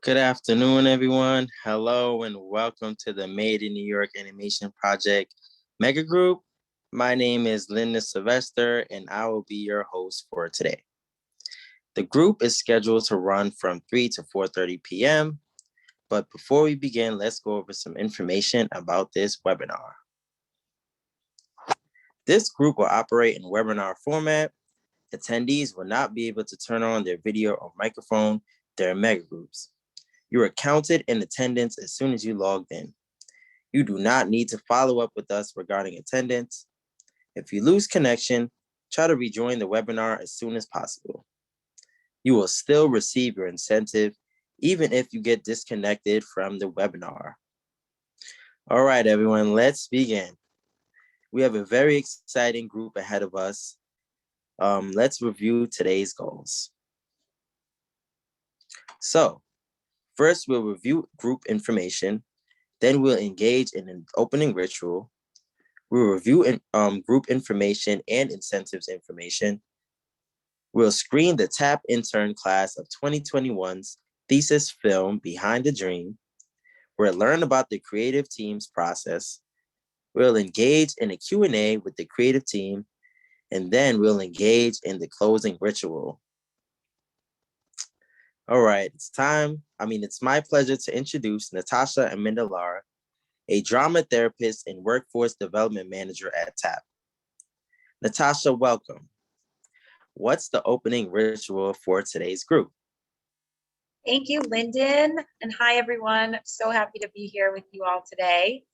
Good afternoon, everyone. Hello and welcome to the Made in New York Animation Project Mega Group. My name is Linda Sylvester and I will be your host for today. The group is scheduled to run from 3 to 4:30 p.m. But before we begin, let's go over some information about this webinar. This group will operate in webinar format. Attendees will not be able to turn on their video or microphone during mega groups. You are counted in attendance as soon as you logged in. You do not need to follow up with us regarding attendance. If you lose connection, try to rejoin the webinar as soon as possible. You will still receive your incentive, even if you get disconnected from the webinar. All right, everyone, let's begin. We have a very exciting group ahead of us. Let's review today's goals. So, first, we'll review group information. Then we'll engage in an opening ritual. We'll review group information and incentives information. We'll screen the TAP intern class of 2021's thesis film, Behind the Dream. We'll learn about the creative team's process. We'll engage in a Q&A with the creative team, and then we'll engage in the closing ritual. All right, it's my pleasure to introduce Natasha Amendolara, a drama therapist and workforce development manager at TAP. Natasha, welcome. What's the opening ritual for today's group? Thank you, Lyndon, and hi, everyone. So happy to be here with you all today.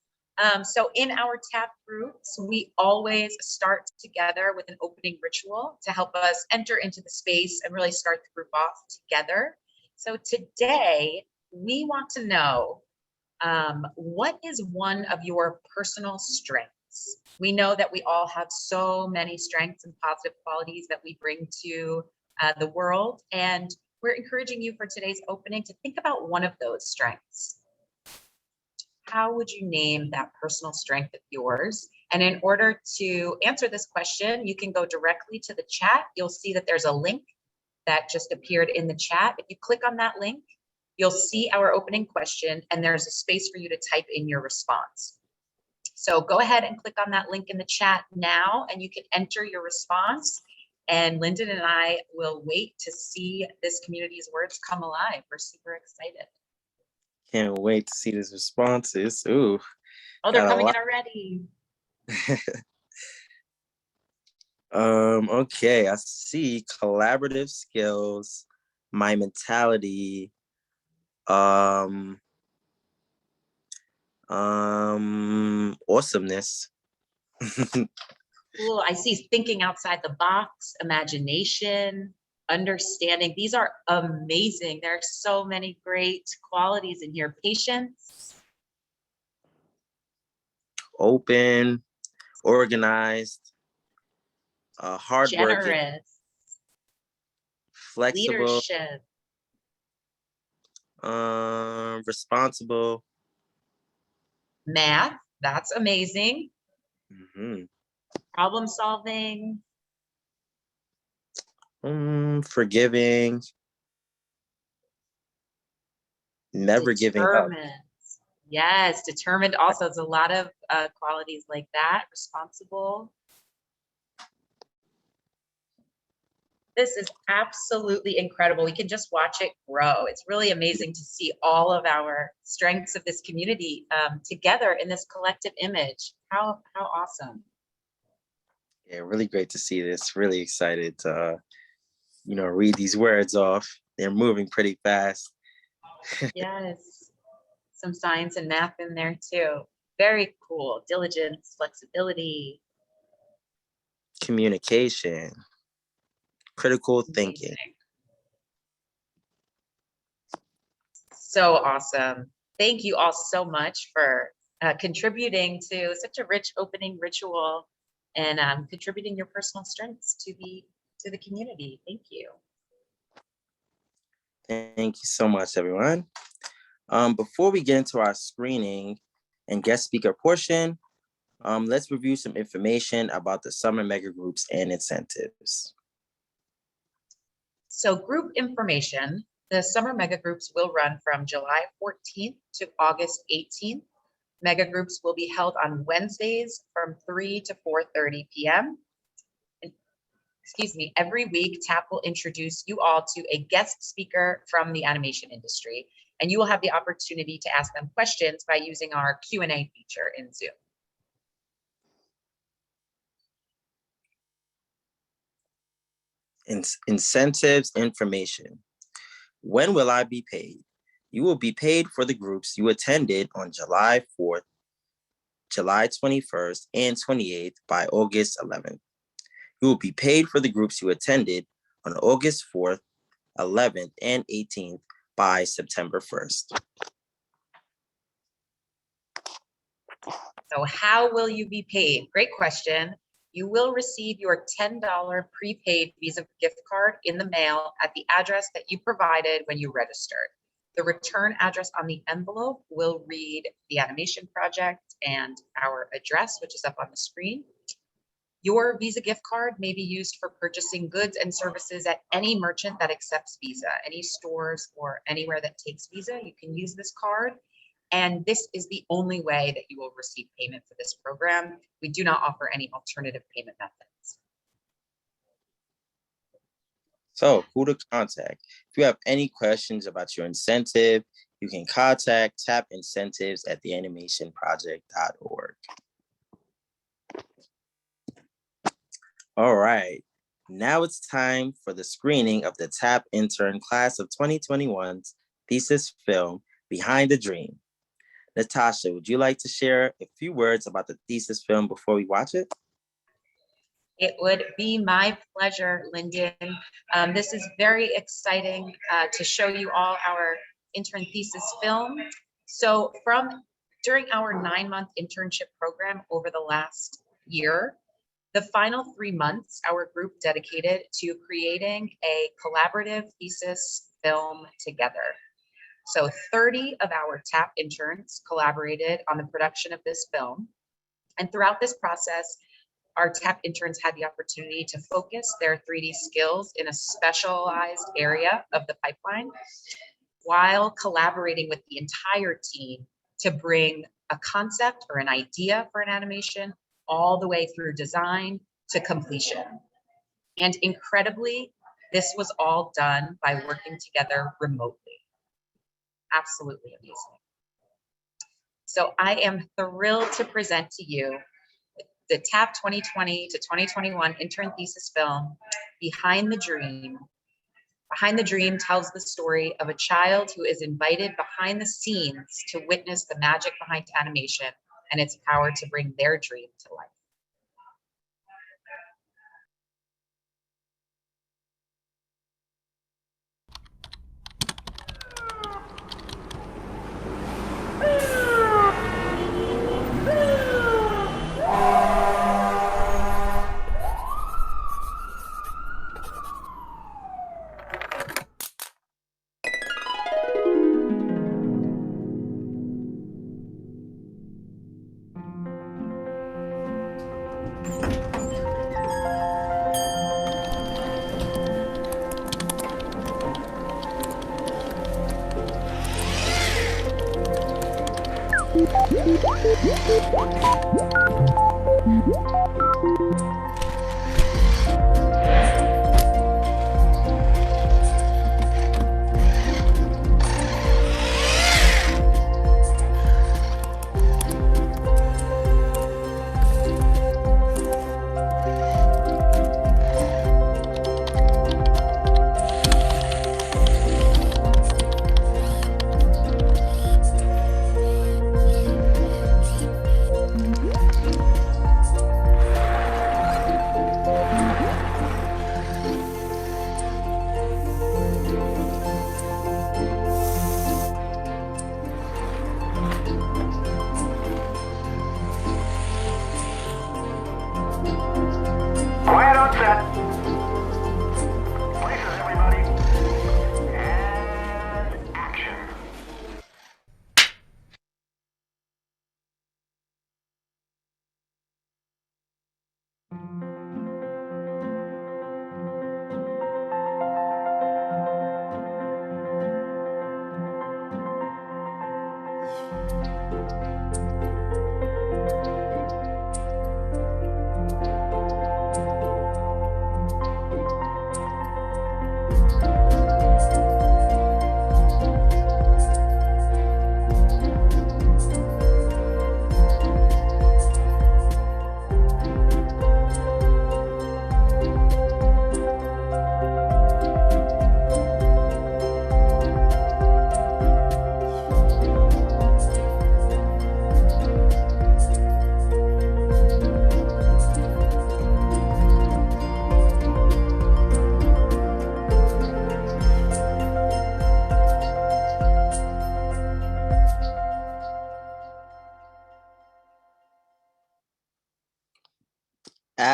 So in our TAP groups, we always start together with an opening ritual to help us enter into the space and really start the group off together. So today, we want to know what is one of your personal strengths? We know that we all have so many strengths and positive qualities that we bring to the world, and we're encouraging you for today's opening to think about one of those strengths. How would you name that personal strength of yours? And in order to answer this question, you can go directly to the chat. You'll see that there's a link that just appeared in the chat. If you click on that link, you'll see our opening question, and there's a space for you to type in your response. So go ahead and click on that link in the chat now, and you can enter your response. And Lyndon and I will wait to see this community's words come alive. We're super excited. Can't wait to see these responses. Ooh. Oh, they're coming in already. Okay, I see collaborative skills, my mentality, awesomeness. Cool. I see thinking outside the box, imagination, understanding. These are amazing. There are so many great qualities in here. Patience. Open, organized, hardworking, generous, flexible, leadership, responsible, math. That's amazing. mm-hmm. Problem solving, forgiving, never giving up. Yes, determined also. There's a lot of qualities like that. Responsible. This is absolutely incredible. We can just watch it grow. It's really amazing to see all of our strengths of this community together in this collective image. How awesome. Yeah, really great to see this. Really excited to, read these words off. They're moving pretty fast. Yes, some science and math in there too. Very cool. Diligence, flexibility. Communication. Critical thinking. So awesome. Thank you all so much for contributing to such a rich opening ritual and contributing your personal strengths to the community. Thank you. Thank you so much, everyone. Before we get into our screening and guest speaker portion, let's review some information about the summer mega groups and incentives. So group information The summer mega groups will run from July 14th to August 18th. Mega groups will be held on Wednesdays from 3 to 4:30 p.m. Every week, TAP will introduce you all to a guest speaker from the animation industry, and you will have the opportunity to ask them questions by using our Q&A feature in Zoom. Incentives information. When will I be paid? You will be paid for the groups you attended on July 4th, July 21st, and 28th by August 11th. You will be paid for the groups you attended on August 4th, 11th, and 18th by September 1st. So how will you be paid? Great question. You will receive your $10 prepaid Visa gift card in the mail at the address that you provided when you registered. The return address on the envelope will read the animation project and our address, which is up on the screen. Your Visa gift card may be used for purchasing goods and services at any merchant that accepts Visa, any stores or anywhere that takes Visa. You can use this card. And this is the only way that you will receive payment for this program. We do not offer any alternative payment methods. So who to contact? If you have any questions about your incentive, you can contact TAP Incentives at theanimationproject.org. All right, now it's time for the screening of the TAP Intern Class of 2021's thesis film, Behind the Dream. Natasha, would you like to share a few words about the thesis film before we watch it? It would be my pleasure, Lyndon. This is very exciting to show you all our intern thesis film. So during our 9-month internship program over the last year, the final 3 months, our group dedicated to creating a collaborative thesis film together. So 30 of our TAP interns collaborated on the production of this film. And throughout this process, our TAP interns had the opportunity to focus their 3D skills in a specialized area of the pipeline while collaborating with the entire team to bring a concept or an idea for an animation all the way through design to completion. And incredibly, this was all done by working together remotely. Absolutely amazing. So I am thrilled to present to you the TAP 2020 to 2021 intern thesis film, Behind the Dream. Behind the Dream tells the story of a child who is invited behind the scenes to witness the magic behind animation and its power to bring their dream to life.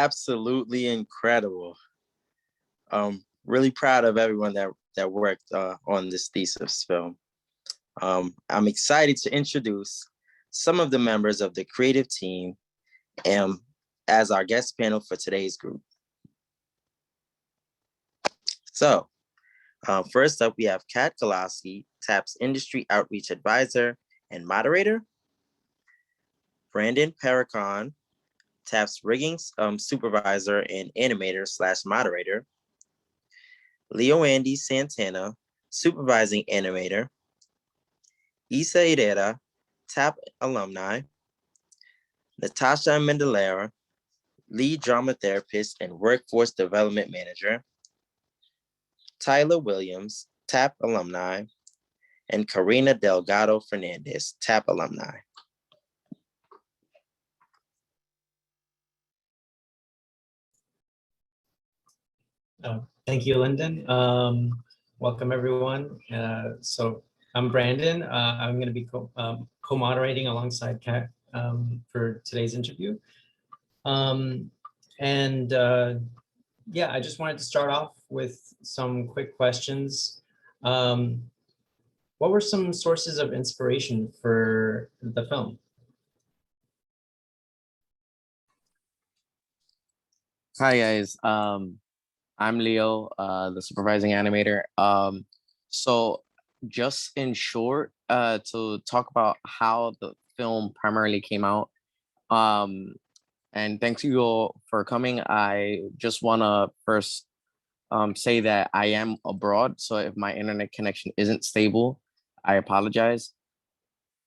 absolutely incredible. Really proud of everyone that worked on this thesis film. I'm excited to introduce some of the members of the creative team as our guest panel for today's group. So first up, we have Kat Kolaski, TAP's Industry Outreach Advisor and Moderator. Brandon Paracon, TAP's Rigging Supervisor and Animator / Moderator. Leo Andy Santana, Supervising Animator. Isa Herrera, TAP Alumni. Natasha Mendelera, Lead Drama Therapist and Workforce Development Manager. Tyler Williams, TAP Alumni. And Karina Delgado Fernandez, TAP Alumni. Thank you, Lyndon. Welcome, everyone. So I'm Brandon. I'm going to be co-moderating alongside Kat for today's interview. Yeah, I just wanted to start off with some quick questions. What were some sources of inspiration for the film? Hi guys, I'm Leo, the supervising animator. So just in short, to talk about how the film primarily came out, and thanks you all for coming. I just want to first say that I am abroad, so if my internet connection isn't stable, I apologize.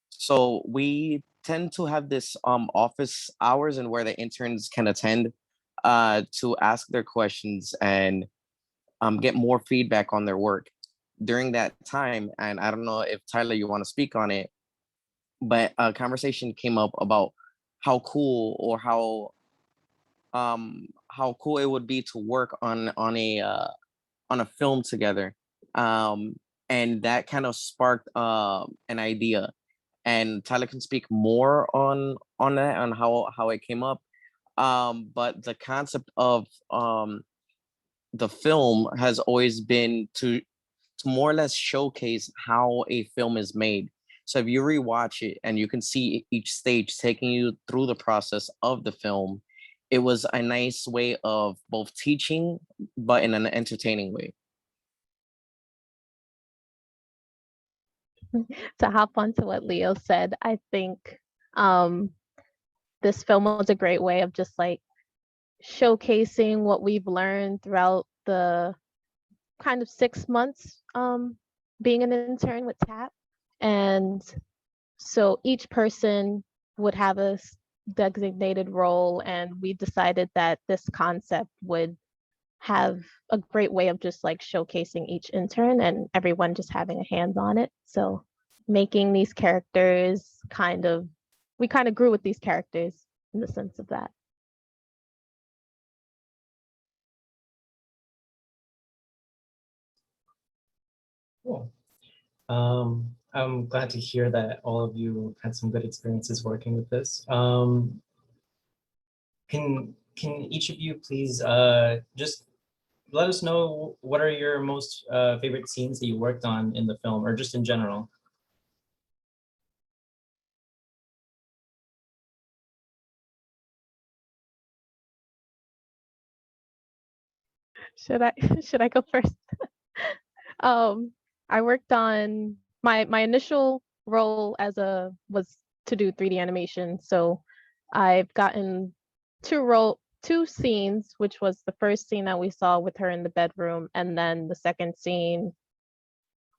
So we tend to have this office hours and where the interns can attend to ask their questions and get more feedback on their work during that time. And I don't know if Tyler, you want to speak on it, but a conversation came up about how cool or how cool it would be to work on a film together, and that kind of sparked an idea. And Tyler can speak more on that, on how it came up. But the concept of the film has always been to more or less showcase how a film is made. So if you rewatch it and you can see each stage taking you through the process of the film, it was a nice way of both teaching, but in an entertaining way. To hop onto what Leo said, I think this film was a great way of just like showcasing what we've learned throughout the kind of 6 months being an intern with TAP. And so each person would have a designated role, and we decided that this concept would have a great way of just like showcasing each intern and everyone just having a hands on it. So making these characters we kind of grew with these characters in the sense of that. Cool. I'm glad to hear that all of you had some good experiences working with this. Can each of you please just let us know what are your most favorite scenes that you worked on in the film, or just in general? Should I go first? I worked on my initial role was to do 3D animation. So I've gotten two scenes, which was the first scene that we saw with her in the bedroom, and then the second scene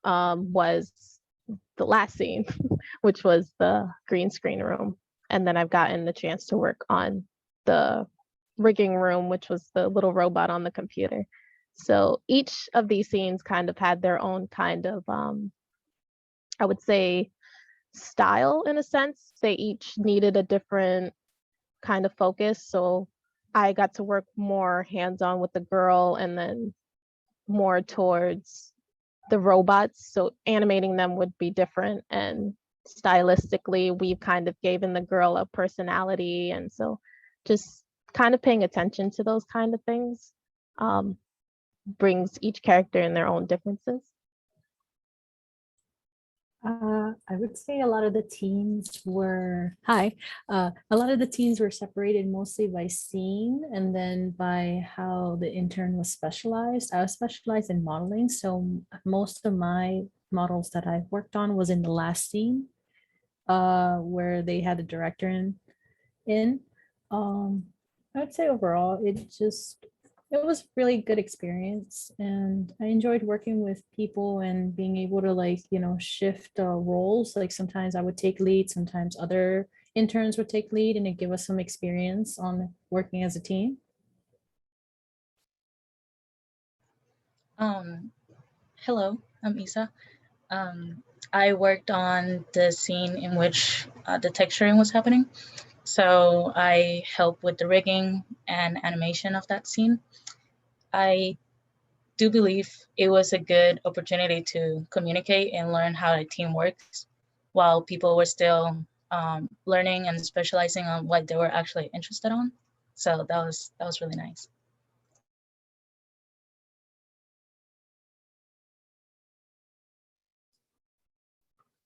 was the last scene, which was the green screen room. And then I've gotten the chance to work on the rigging room, which was the little robot on the computer. So each of these scenes kind of had their own kind of, I would say, style in a sense. They each needed a different kind of focus. So I got to work more hands-on with the girl and then more towards the robots. So animating them would be different, and stylistically, we've kind of given the girl a personality. And so just kind of paying attention to those kind of things brings each character in their own differences. I would say a lot of the teams were a lot of the teams were separated mostly by scene and then by how the intern was specialized. I was specialized in modeling, so most of my models that I've worked on was in the last scene, where they had the director in. I would say overall it was really good experience, and I enjoyed working with people and being able to, like, you know, shift roles. Like sometimes I would take lead, sometimes other interns would take lead, and it gave us some experience on working as a team. Hello, I'm Isa. I worked on the scene in which the texturing was happening. So I helped with the rigging and animation of that scene. I do believe it was a good opportunity to communicate and learn how a team works while people were still learning and specializing on what they were actually interested on. So that was really nice.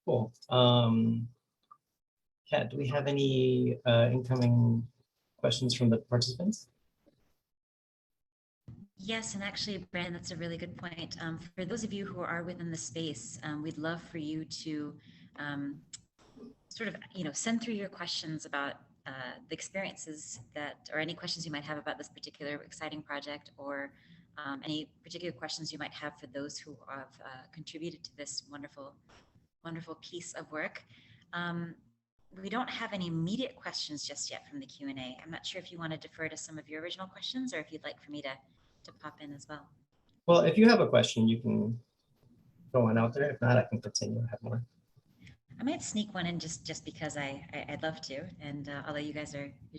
Cool. Kat, do we have any incoming questions from the participants? Yes, and actually, Brandon, that's a really good point. For those of you who are within the space, we'd love for you to sort of, send through your questions about the experiences or any questions you might have about this particular exciting project, or any particular questions you might have for those who have contributed to this wonderful, wonderful piece of work. We don't have any immediate questions just yet from the Q&A. I'm not sure if you want to defer to some of your original questions, or if you'd like for me to pop in as well. Well, if you have a question, you can go on out there. If not, I can continue. I have more. I might sneak one in just because I'd love to. And although you're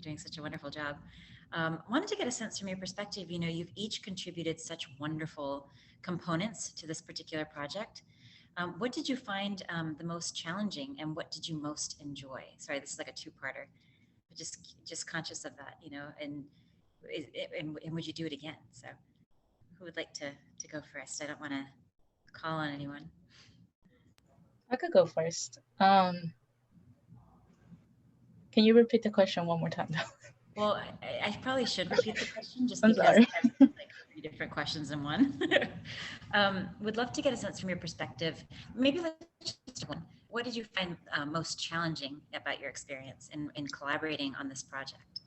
doing such a wonderful job, wanted to get a sense from your perspective. You've each contributed such wonderful components to this particular project. What did you find the most challenging, and what did you most enjoy? Sorry, this is like a two-parter, but just conscious of that, and would you do it again? So who would like to go first? I don't want to call on anyone. I could go first. Can you repeat the question one more time, though? Well, I probably should repeat the question just I'm because sorry. I have like 3 different questions in one. Would love to get a sense from your perspective. Maybe let's just one. What did you find most challenging about your experience in collaborating on this project?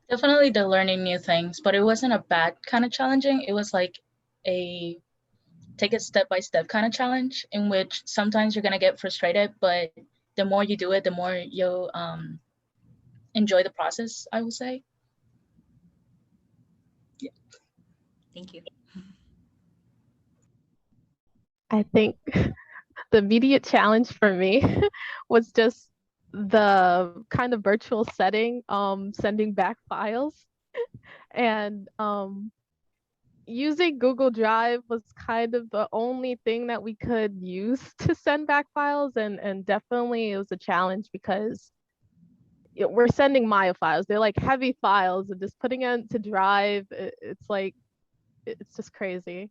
Definitely the learning new things, but it wasn't a bad kind of challenging. It was like a take it step by step kind of challenge, in which sometimes you're going to get frustrated, but the more you do it, the more you'll enjoy the process, I would say. Yeah. Thank you. I think the immediate challenge for me was just the kind of virtual setting, sending back files, and using Google Drive was kind of the only thing that we could use to send back files, and definitely it was a challenge because we're sending Maya files. They're like heavy files, and just putting it into Drive, it's just crazy.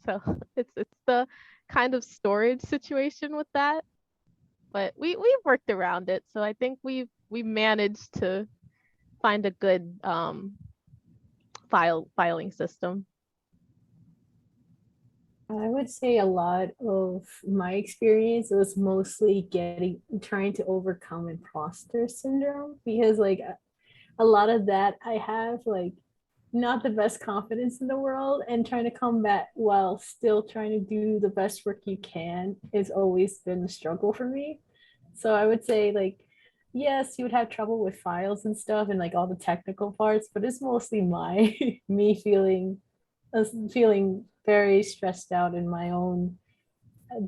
So it's the kind of storage situation with that, but we've worked around it. So I think we managed to find a good filing system. I would say a lot of my experience was mostly trying to overcome imposter syndrome, because like a lot of that I have like not the best confidence in the world, and trying to combat while still trying to do the best work you can has always been a struggle for me. So I would say, like, yes, you would have trouble with files and stuff and like all the technical parts, but it's mostly me feeling very stressed out in my own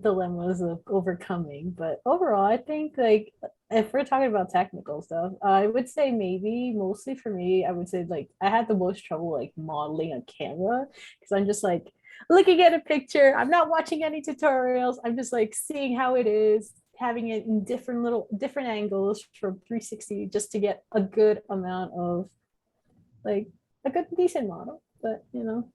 dilemmas of overcoming. But overall, I think, like, if we're talking about technical stuff, I would say maybe mostly for me, I would say like I had the most trouble like modeling a camera, because I'm just like looking at a picture, I'm not watching any tutorials, I'm just like seeing how it is, having it in different angles from 360 just to get a good amount of like a good decent model. But you know.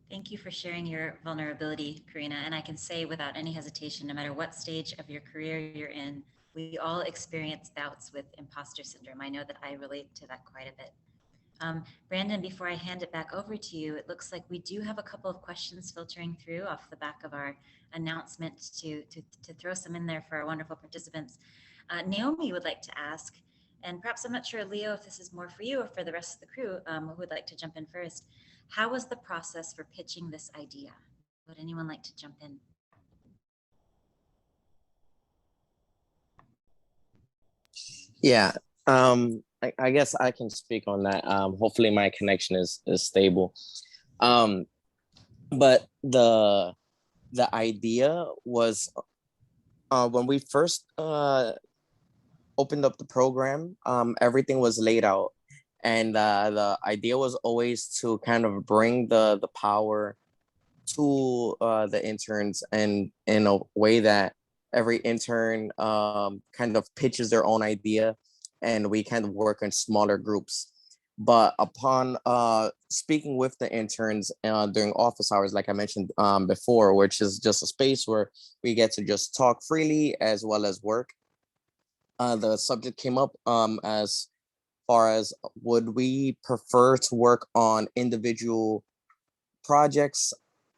Thank you for sharing your vulnerability, Karina. And I can say without any hesitation, no matter what stage of your career you're in, we all experience bouts with imposter syndrome. I know that I relate to that quite a bit. Brandon, before I hand it back over to you, it looks like we do have a couple of questions filtering through off the back of our announcement to throw some in there for our wonderful participants. Naomi would like to ask, and perhaps I'm not sure, Leo, if this is more for you or for the rest of the crew who would like to jump in first. How was the process for pitching this idea? Would anyone like to jump in? Yeah, I guess I can speak on that. Hopefully my connection is stable. But the idea was when we first opened up the program, everything was laid out, and the idea was always to kind of bring the power to the interns, and in a way that every intern kind of pitches their own idea, and we kind of work in smaller groups. But upon speaking with the interns during office hours, like I mentioned before, which is just a space where we get to just talk freely as well as work, the subject came up as far as would we prefer to work on individual projects,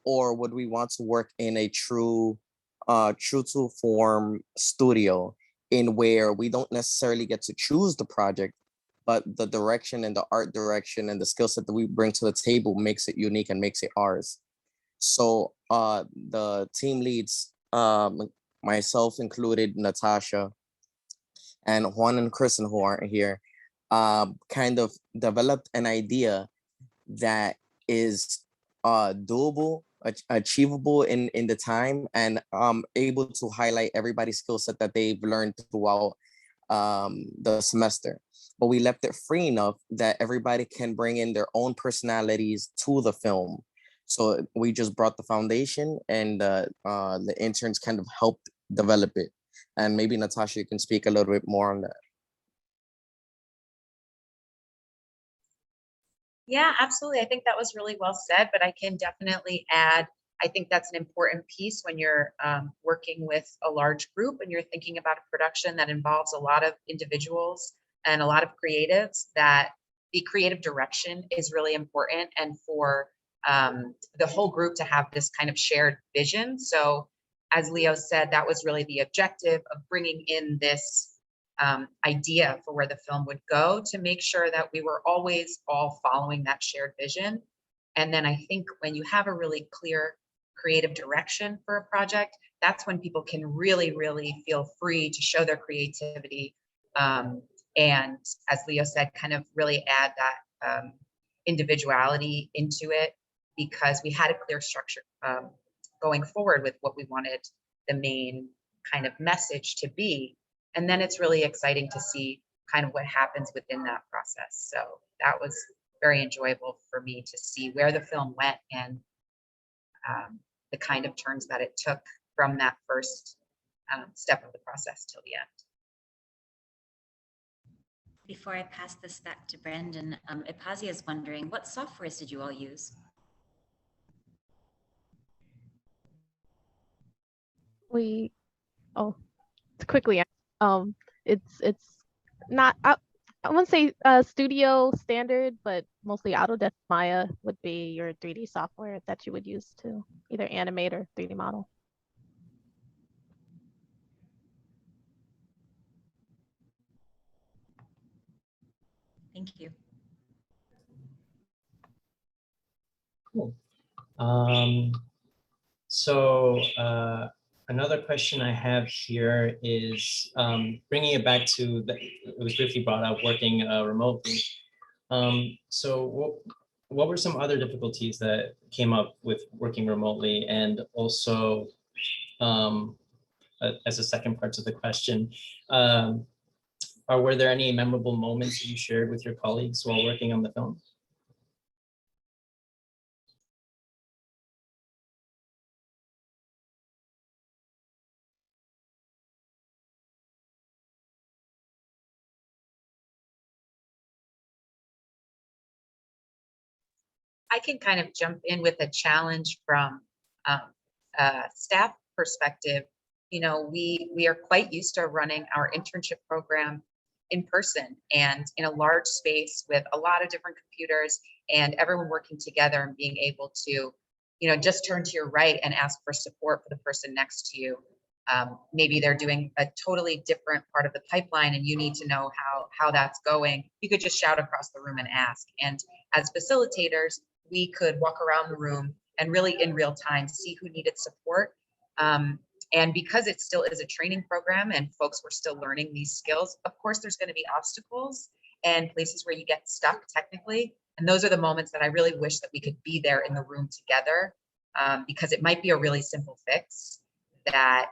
or would we want to work in a true to form studio, in where we don't necessarily get to choose the project, but the direction and the art direction and the skill set that we bring to the table makes it unique and makes it ours. So the team leads, myself included, Natasha, and Juan and Kristen, who aren't here, kind of developed an idea that is doable, achievable in the time, and able to highlight everybody's skill set that they've learned throughout the semester. But we left it free enough that everybody can bring in their own personalities to the film. So we just brought the foundation, and the interns kind of helped develop it. And maybe Natasha, you can speak a little bit more on that. Yeah, absolutely. I think that was really well said, but I can definitely add, I think that's an important piece when you're working with a large group and you're thinking about a production that involves a lot of individuals and a lot of creatives, that the creative direction is really important, and for the whole group to have this kind of shared vision. So as Leo said, that was really the objective of bringing in this idea for where the film would go, to make sure that we were always all following that shared vision. And then I think when you have a really clear creative direction for a project, that's when people can really, really feel free to show their creativity. And as Leo said, kind of really add that individuality into it, because we had a clear structure going forward with what we wanted the main kind of message to be. And then it's really exciting to see kind of what happens within that process. So that was very enjoyable for me to see where the film went, and the kind of turns that it took from that first step of the process till the end. Before I pass this back to Brandon, Ipazia is wondering, what softwares did you all use? Quickly, it's not, I wouldn't say studio standard, but mostly Autodesk Maya would be your 3D software that you would use to either animate or 3D model. Thank you. Cool. So another question I have here is bringing it back to it was briefly brought up, working remotely. So what were some other difficulties that came up with working remotely? And also, as a second part to the question, were there any memorable moments that you shared with your colleagues while working on the film? I can kind of jump in with a challenge from staff perspective. You know, we are quite used to running our internship program in person and in a large space with a lot of different computers and everyone working together and being able to, you know, just turn to your right and ask for support for the person next to you. Maybe they're doing a totally different part of the pipeline and you need to know how that's going. You could just shout across the room and ask. And as facilitators, we could walk around the room and really in real time see who needed support. And because it still is a training program and folks were still learning these skills, of course, there's going to be obstacles and places where you get stuck technically. And those are the moments that I really wish that we could be there in the room together, because it might be a really simple fix that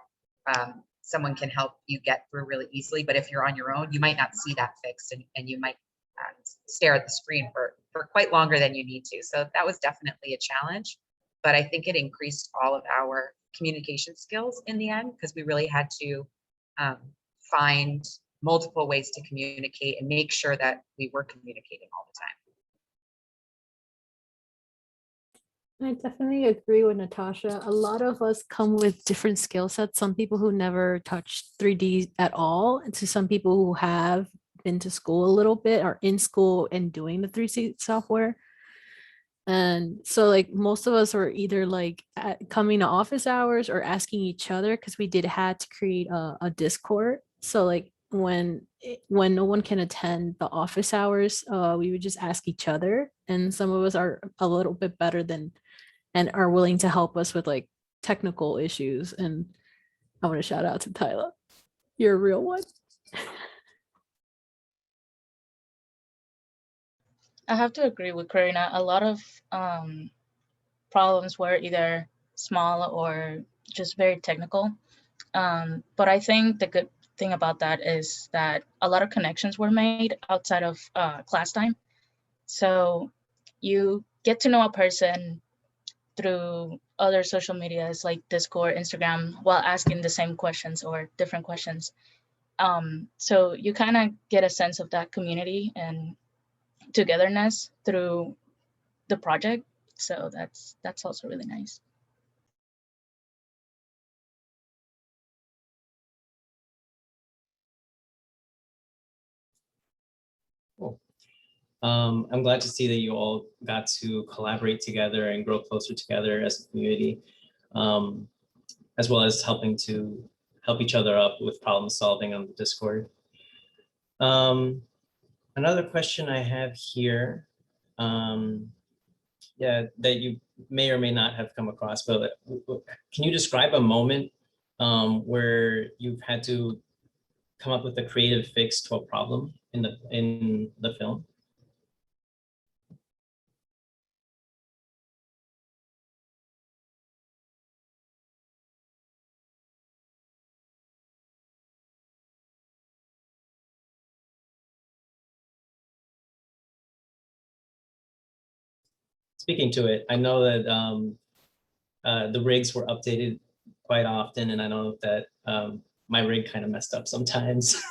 someone can help you get through really easily. But if you're on your own, you might not see that fix and you might stare at the screen for quite longer than you need to. So that was definitely a challenge, but I think it increased all of our communication skills in the end, because we really had to find multiple ways to communicate and make sure that we were communicating all the time. I definitely agree with Natasha. A lot of us come with different skill sets. Some people who never touched 3D at all, and to some people who have been to school a little bit, are in school and doing the 3D software. And so like most of us were either like coming to office hours or asking each other, because we did had to create a Discord. So like when no one can attend the office hours, we would just ask each other. And some of us are a little bit better than and are willing to help us with like technical issues. And I want to shout out to Tyler. You're a real one. I have to agree with Karina. A lot of problems were either small or just very technical. But I think the good thing about that is that a lot of connections were made outside of class time. So you get to know a person through other social medias like Discord, Instagram, while asking the same questions or different questions. So you kind of get a sense of that community and togetherness through the project. So that's also really nice. Cool. I'm glad to see that you all got to collaborate together and grow closer together as a community, as well as help each other up with problem solving on the Discord. Another question I have here, yeah, that you may or may not have come across, but can you describe a moment where you've had to come up with a creative fix to a problem in the film? Speaking to it, I know that the rigs were updated quite often, and I know that my rig kind of messed up sometimes.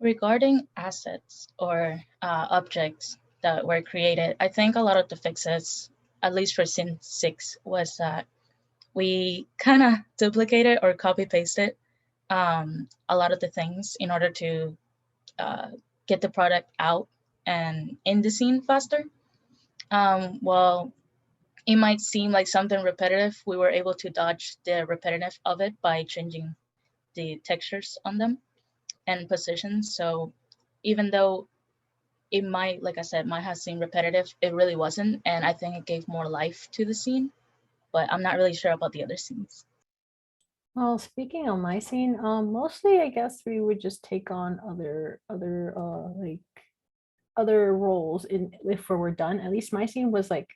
Regarding assets or objects that were created, I think a lot of the fixes, at least for Scene 6, was that we kind of duplicated or copy pasted a lot of the things in order to get the product out and in the scene faster. Well, it might seem like something repetitive. We were able to dodge the repetitive of it by changing the textures on them and positions. So even though it might, like I said, might have seemed repetitive, it really wasn't. And I think it gave more life to the scene, but I'm not really sure about the other scenes. Well, speaking of my scene, mostly I guess we would just take on other like other roles if we're done. At least my scene was like,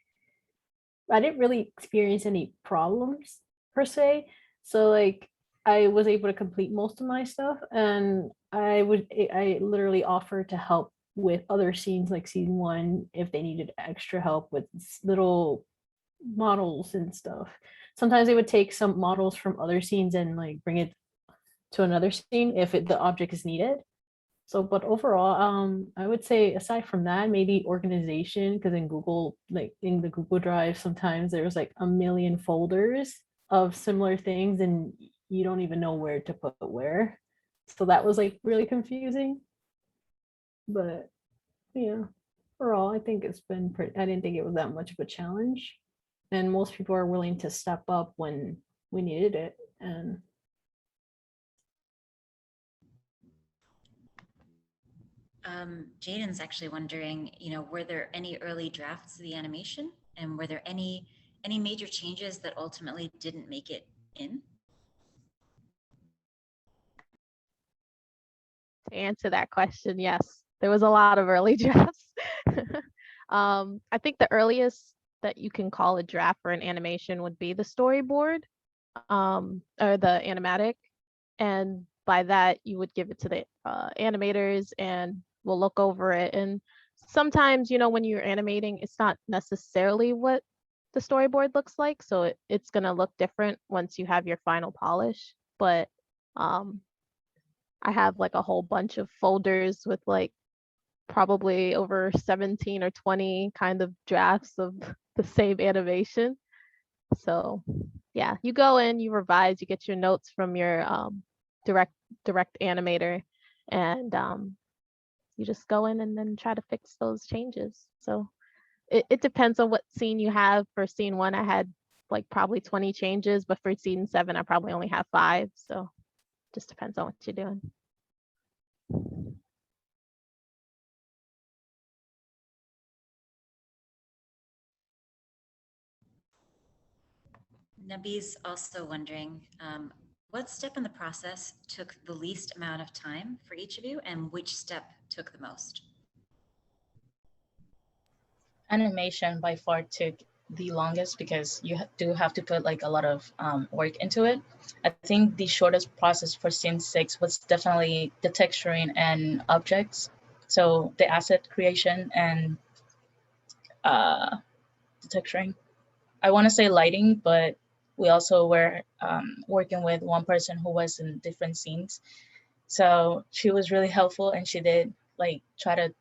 I didn't really experience any problems per se. So like I was able to complete most of my stuff, and I literally offered to help with other scenes like scene 1 if they needed extra help with little models and stuff. Sometimes they would take some models from other scenes and like bring it to another scene if the object is needed. So, but overall, I would say aside from that, maybe organization, because in Google, like in the Google Drive, sometimes there's like a million folders of similar things and you don't even know where to put where. So that was like really confusing. But yeah, overall, I think it's been pretty, I didn't think it was that much of a challenge. And most people are willing to step up when we needed it. And Jaden's actually wondering, were there any early drafts of the animation, and were there any major changes that ultimately didn't make it in? To answer that question, yes, there was a lot of early drafts. I think the earliest that you can call a draft for an animation would be the storyboard, or the animatic. And by that, you would give it to the animators and we'll look over it. And sometimes, when you're animating, it's not necessarily what the storyboard looks like. So it's going to look different once you have your final polish. But I have like a whole bunch of folders with like probably over 17 or 20 kind of drafts of the same animation. So yeah, you go in, you revise, you get your notes from your direct animator, and you just go in and then try to fix those changes. So it depends on what scene you have. For scene 1, I had like probably 20 changes, but for scene 7, I probably only have 5. So just depends on what you're doing. Nabi's also wondering, what step in the process took the least amount of time for each of you, and which step took the most? Animation by far took the longest because you do have to put like a lot of work into it. I think the shortest process for scene 6 was definitely the texturing and objects. So the asset creation and the texturing. I want to say lighting, but we also were working with one person who was in different scenes. So she was really helpful and she did like try to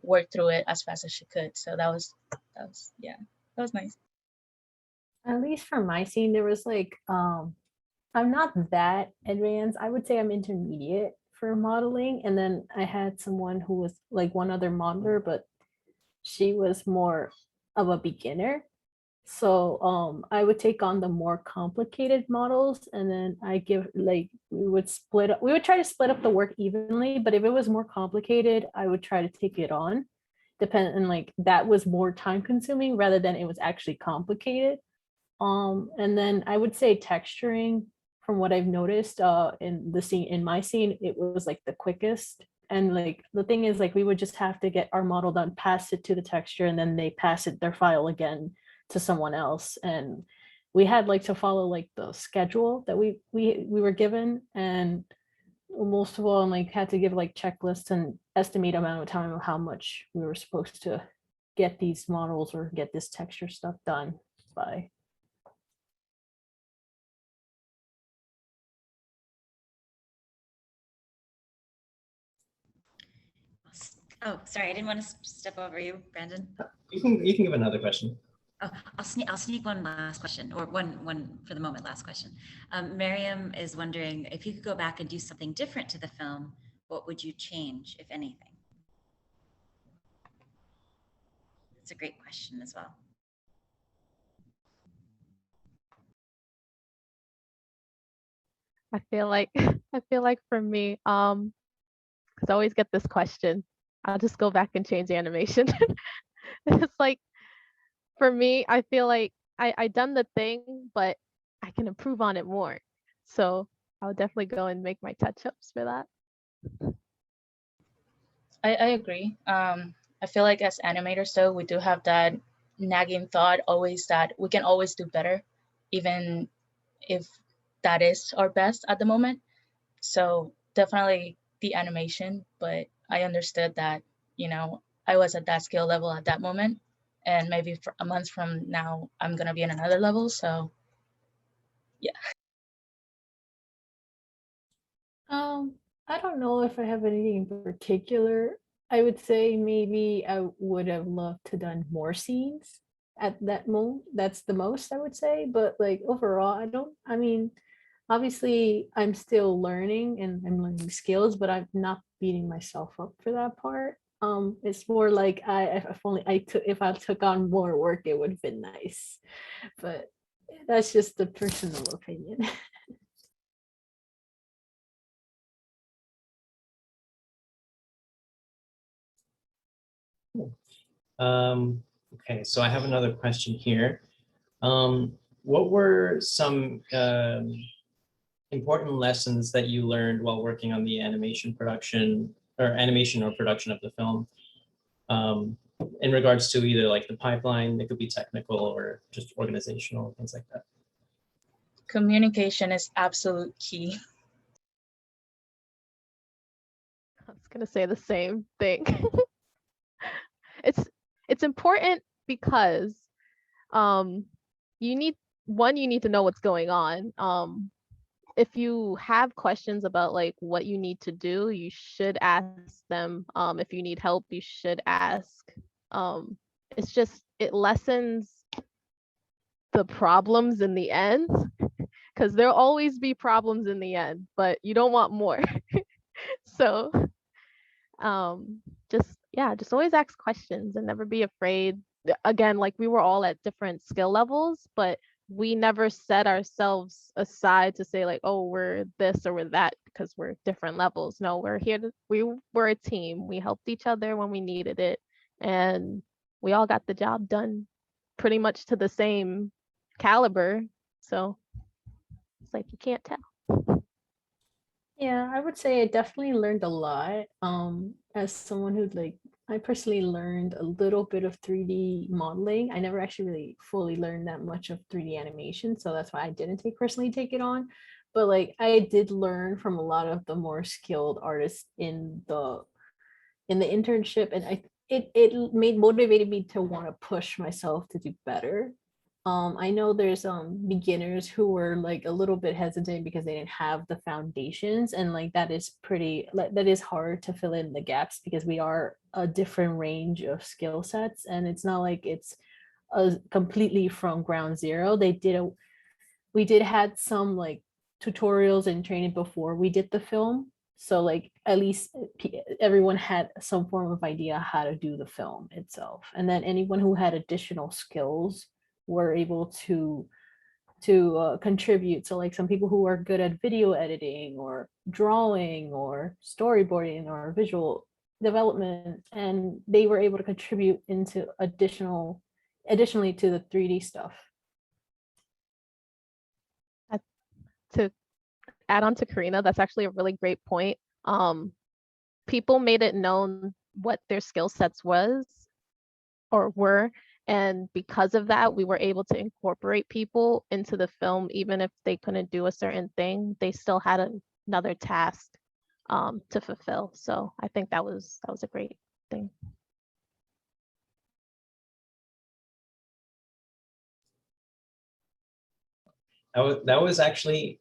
work through it as fast as she could. So that was yeah, that was nice. at least for my scene, there was like, I'm not that advanced. I would say I'm intermediate for modeling. And then I had someone who was like one other modeler, but she was more of a beginner. So I would take on the more complicated models and then I give like we would try to split up the work evenly, but if it was more complicated, I would try to take it on. And like that was more time consuming rather than it was actually complicated. And then I would say texturing, from what I've noticed in my scene, it was like the quickest. And like the thing is, like we would just have to get our model done, pass it to the texture, and then they pass it their file again to someone else. And we had like to follow like the schedule that we were given, and most of all, like had to give like checklists and estimate amount of time of how much we were supposed to get these models or get this texture stuff done by. Oh, sorry, I didn't want to step over you, Brandon. You can give another question. Oh, I'll sneak one last question, or one for the moment last question. Miriam is wondering if you could go back and do something different to the film, what would you change, if anything? It's a great question as well. I feel like for me, because I always get this question, I'll just go back and change the animation. It's like, for me, I feel like I done the thing, but I can improve on it more. So I would definitely go and make my touch-ups for that. I agree. I feel like as animators though, we do have that nagging thought always that we can always do better, even if that is our best at the moment. So definitely the animation, but I understood that, I was at that skill level at that moment. And maybe for a month from now, I'm gonna be in another level. So yeah. I don't know if I have anything in particular. I would say maybe I would have loved to done more scenes at that moment. That's the most I would say. But like overall, I don't. I mean, obviously, I'm still learning and I'm learning skills, but I'm not beating myself up for that part. It's more like if only I took if I took on more work, it would have been nice. But that's just a personal opinion. Okay, so I have another question here. What were some important lessons that you learned while working on the animation or production of the film? In regards to either like the pipeline, it could be technical or just organizational, things like that. Communication is absolute key. I was gonna say the same thing. It's important because you need to know what's going on. If you have questions about like what you need to do, you should ask them. If you need help, you should ask. It lessens the problems in the end, because there'll always be problems in the end, but you don't want more. So just always ask questions and never be afraid. Again, like we were all at different skill levels, but we never set ourselves aside to say like, oh, we're this or we're that because we're different levels. No, we were a team. We helped each other when we needed it, and we all got the job done pretty much to the same caliber. So it's like you can't tell. Yeah, I would say I definitely learned a lot. As someone who like I personally learned a little bit of 3D modeling. I never actually really fully learned that much of 3D animation, so that's why I didn't personally take it on. But like I did learn from a lot of the more skilled artists in the internship, and it made motivated me to want to push myself to do better. I know there's beginners who were like a little bit hesitant because they didn't have the foundations, and like that is hard to fill in the gaps because we are a different range of skill sets, and it's not like it's completely from ground zero. We did had some like tutorials and training before we did the film, so like at least everyone had some form of idea how to do the film itself, and then anyone who had additional skills were able to contribute. So like some people who are good at video editing or drawing or storyboarding or visual development, and they were able to contribute into additionally to the 3D stuff. To add on to Karina, that's actually a really great point. People made it known what their skill sets were, and because of that, we were able to incorporate people into the film. Even if they couldn't do a certain thing, they still had another task to fulfill. So I think that was a great thing. That was actually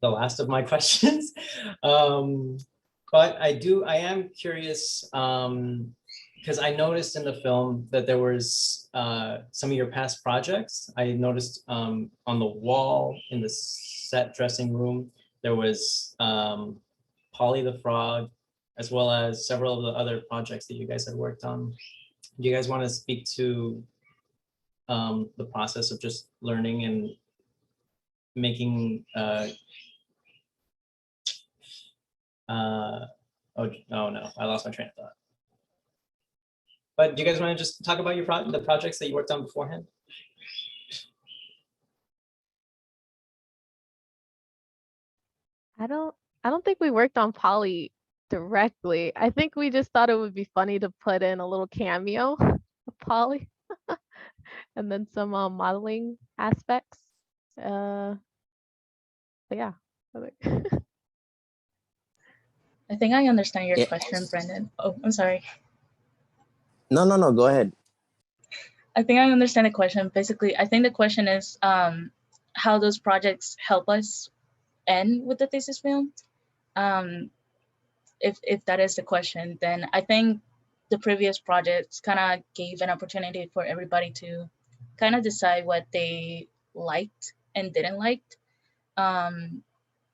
the last of my questions. But I am curious, because I noticed in the film that there was some of your past projects. I noticed on the wall in the set dressing room, there was Polly the Frog, as well as several of the other projects that you guys had worked on. Do you guys want to speak to the process of just learning and making oh no, I lost my train of thought. But do you guys want to just talk about the projects that you worked on beforehand? I don't think we worked on Polly directly. I think we just thought it would be funny to put in a little cameo of Polly and then some modeling aspects. But yeah. I think I understand your Yeah. question, Brendan. Oh, I'm sorry. No, go ahead. I think I understand the question. Basically, I think the question is how those projects help us end with the thesis film. if that is the question, then I think the previous projects kind of gave an opportunity for everybody to kind of decide what they liked and didn't like.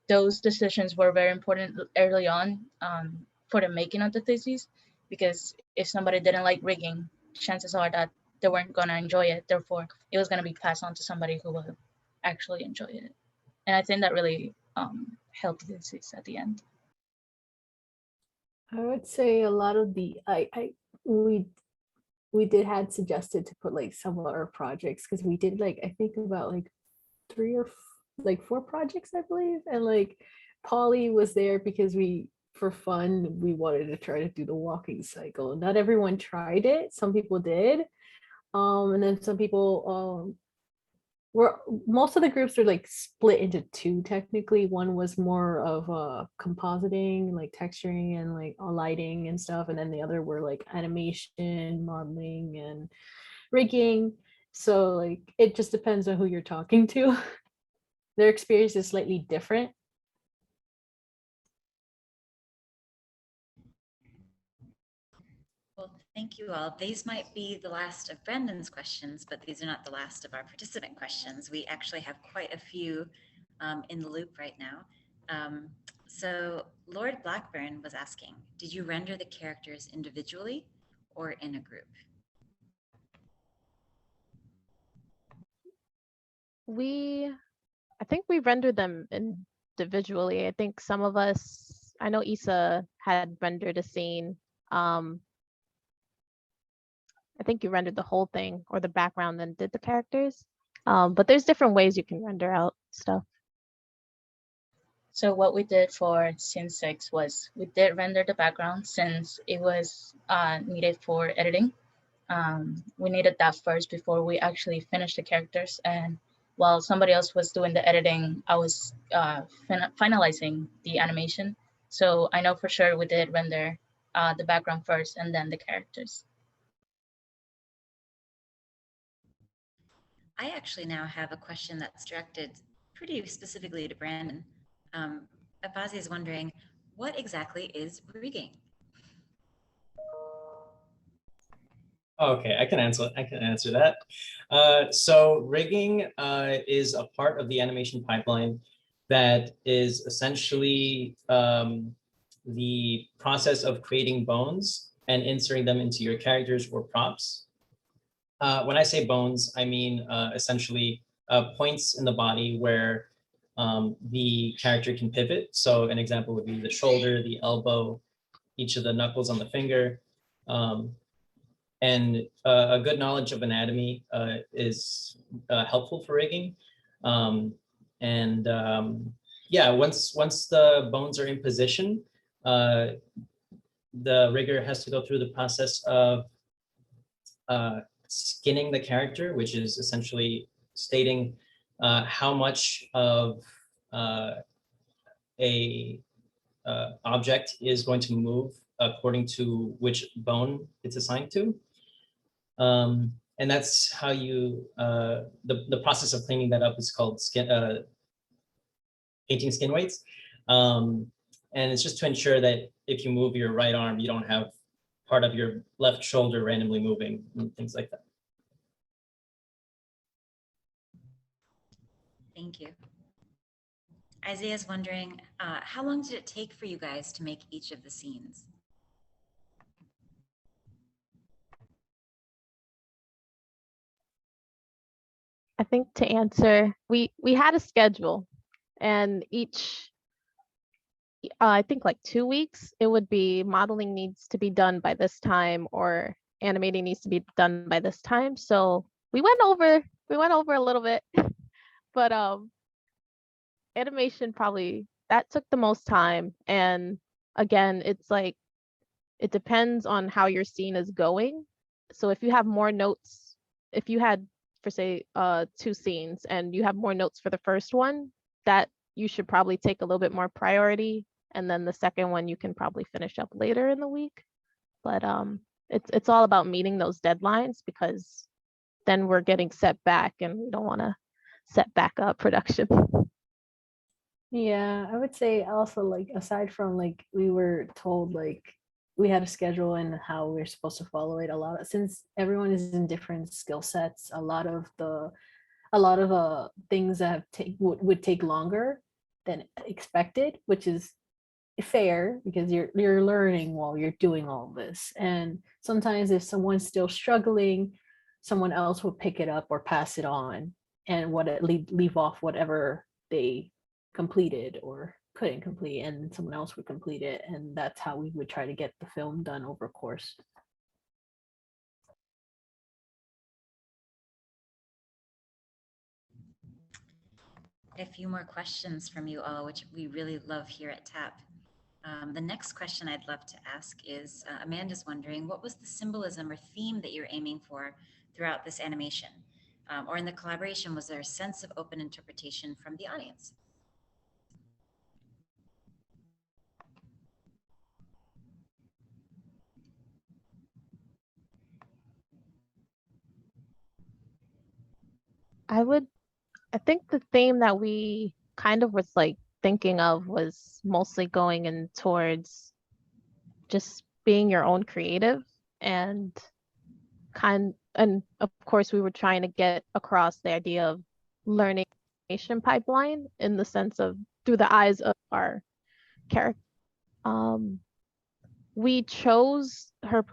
Those decisions were very important early on for the making of the thesis, because if somebody didn't like rigging, chances are that they weren't going to enjoy it. Therefore, it was going to be passed on to somebody who will actually enjoy it. And I think that really helped the thesis at the end. I would say a lot of the we did had suggested to put like some of our projects, because we did like I think about like 4 projects, I believe, and like Polly was there because we for fun we wanted to try to do the walking cycle. Not everyone tried it, some people did, and then some people most of the groups are like split into 2 technically. One was more of compositing, like texturing and like lighting and stuff, and then the other were like animation, modeling, and rigging. So like it just depends on who you're talking to. Their experience is slightly different. Well, thank you all. These might be the last of Brandon's questions, but these are not the last of our participant questions. We actually have quite a few in the loop right now. So Lord Blackburn was asking, did you render the characters individually or in a group? I think we rendered them individually. I think some of us, I know Issa had rendered a scene. I think you rendered the whole thing or the background, then did the characters. But there's different ways you can render out stuff. So what we did for scene 6 was we did render the background since it was needed for editing. We needed that first before we actually finished the characters. And while somebody else was doing the editing, I was finalizing the animation. So I know for sure we did render the background first and then the characters. I actually now have a question that's directed pretty specifically to Brandon. Abazi is wondering, what exactly is rigging? Okay, I can answer that. So rigging is a part of the animation pipeline that is essentially the process of creating bones and inserting them into your characters or props. When I say bones, I mean essentially points in the body where the character can pivot. So an example would be the shoulder, the elbow, each of the knuckles on the finger. And a good knowledge of anatomy is helpful for rigging. Yeah, once the bones are in position, the rigger has to go through the process of skinning the character, which is essentially stating how much of a object is going to move according to which bone it's assigned to. And that's how you, the process of cleaning that up is called painting skin weights. And it's just to ensure that if you move your right arm, you don't have part of your left shoulder randomly moving and things like that. Thank you. Isaiah's wondering, how long did it take for you guys to make each of the scenes? I think to answer, we had a schedule, and each, I think like 2 weeks, it would be modeling needs to be done by this time or animating needs to be done by this time. So we went over a little bit, but animation probably that took the most time. And again, it's like it depends on how your scene is going. So if you have more notes, if you had for say 2 scenes and you have more notes for the first one, that you should probably take a little bit more priority, and then the second one you can probably finish up later in the week. But it's all about meeting those deadlines, because then we're getting set back and we don't want to set back up production. Yeah, I would say also like aside from like we were told like we had a schedule and how we're supposed to follow it, a lot of since everyone is in different skill sets, a lot of things that would take longer than expected, which is fair because you're learning while you're doing all this. And sometimes if someone's still struggling, someone else will pick it up or pass it on and leave off whatever they completed or couldn't complete, and someone else would complete it, and that's how we would try to get the film done over course. A few more questions from you all, which we really love here at TAP. The next question I'd love to ask is, Amanda's wondering, what was the symbolism or theme that you're aiming for throughout this animation? Or in the collaboration, was there a sense of open interpretation from the audience? I think the theme that we kind of was like thinking of was mostly going in towards just being your own creative and and of course we were trying to get across the idea of learning pipeline in the sense of through the eyes of our character. We chose her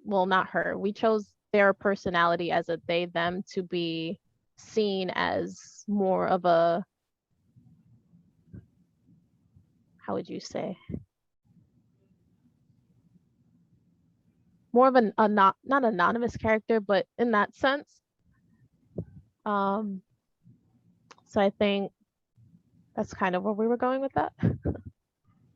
well, not her, we chose their personality as a they them to be seen as more of a, how would you say, more of a not anonymous character, but in that sense. So I think that's kind of where we were going with that.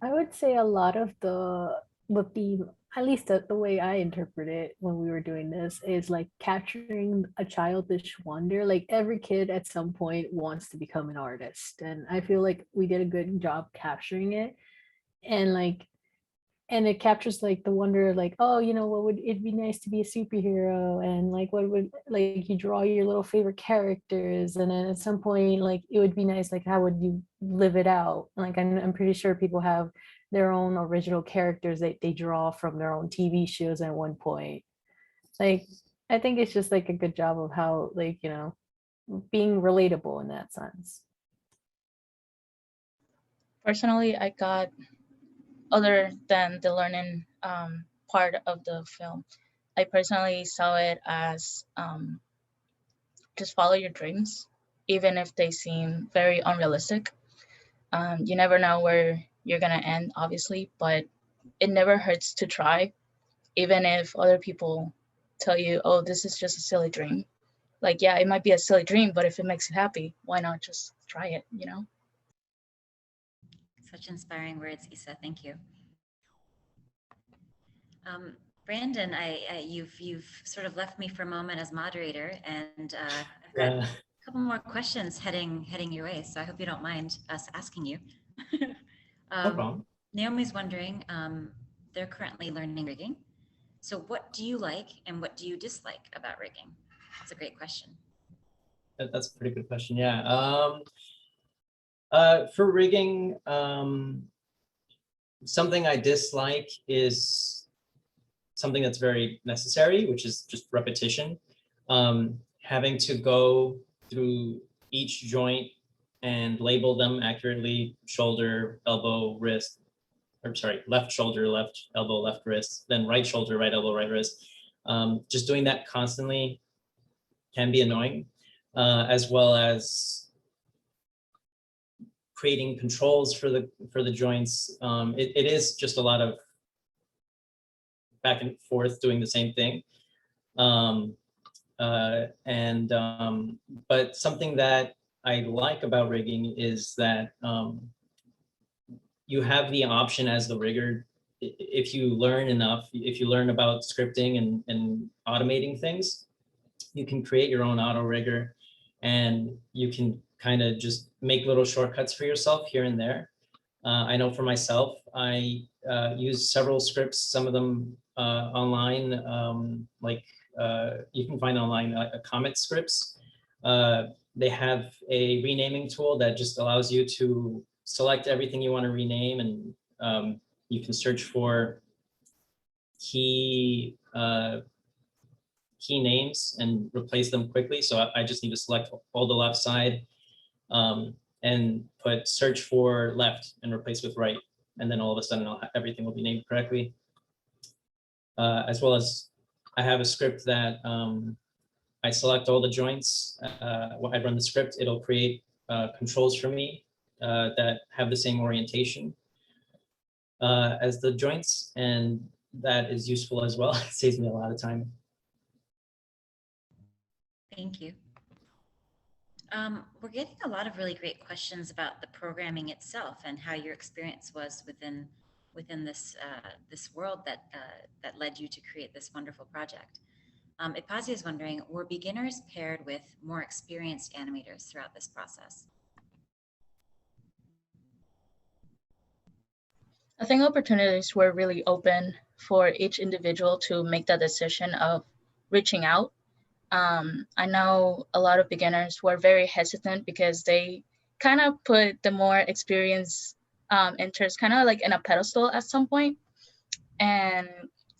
I would say a lot of the would be, at least the way I interpret it when we were doing this, is like capturing a childish wonder. Like every kid at some point wants to become an artist, and I feel like we did a good job capturing it. And like, and it captures like the wonder, like, oh, you know, what would it be nice to be a superhero, and like what would, like, you draw your little favorite characters, and then at some point like it would be nice, like how would you live it out. Like I'm pretty sure people have their own original characters that they draw from their own TV shows at one point. Like I think it's just like a good job of how, like, you know, being relatable in that sense. Personally, I got, other than the learning part of the film, I personally saw it as just follow your dreams, even if they seem very unrealistic. You never know where you're gonna end, obviously, but it never hurts to try, even if other people tell you, "Oh, this is just a silly dream." Like, yeah, it might be a silly dream, but if it makes you happy, why not just try it? You know. Such inspiring words, Isa. Thank you. Brandon, you've sort of left me for a moment as moderator, and I've got a couple more questions heading your way. So I hope you don't mind us asking you. No problem. Naomi's wondering, they're currently learning rigging. So what do you like and what do you dislike about rigging? That's a great question. That's a pretty good question. Yeah. For rigging, something I dislike is something that's very necessary, which is just repetition. Having to go through each joint and label them accurately: shoulder, elbow, wrist, or sorry, left shoulder, left elbow, left wrist, then right shoulder, right elbow, right wrist. Just doing that constantly can be annoying, as well as creating controls for the joints. It is just a lot of back and forth doing the same thing. But something that I like about rigging is that you have the option as the rigger, if you learn enough, if you learn about scripting and automating things, you can create your own auto rigger, and you can kind of just make little shortcuts for yourself here and there. I know for myself, I use several scripts, some of them online, you can find online Comet scripts. They have a renaming tool that just allows you to select everything you want to rename, and you can search for key names and replace them quickly. So I just need to select all the left side and put search for left and replace with right. And then all of a sudden everything will be named correctly. As well as I have a script that I select all the joints. When I run the script, it'll create controls for me that have the same orientation as the joints. And that is useful as well. It saves me a lot of time. Thank you. We're getting a lot of really great questions about the programming itself and how your experience was within this this world that that led you to create this wonderful project. Ipazi is wondering, were beginners paired with more experienced animators throughout this process? I think opportunities were really open for each individual to make that decision of reaching out. I know a lot of beginners were very hesitant because they kind of put the more experienced interns kind of like in a pedestal at some point. And,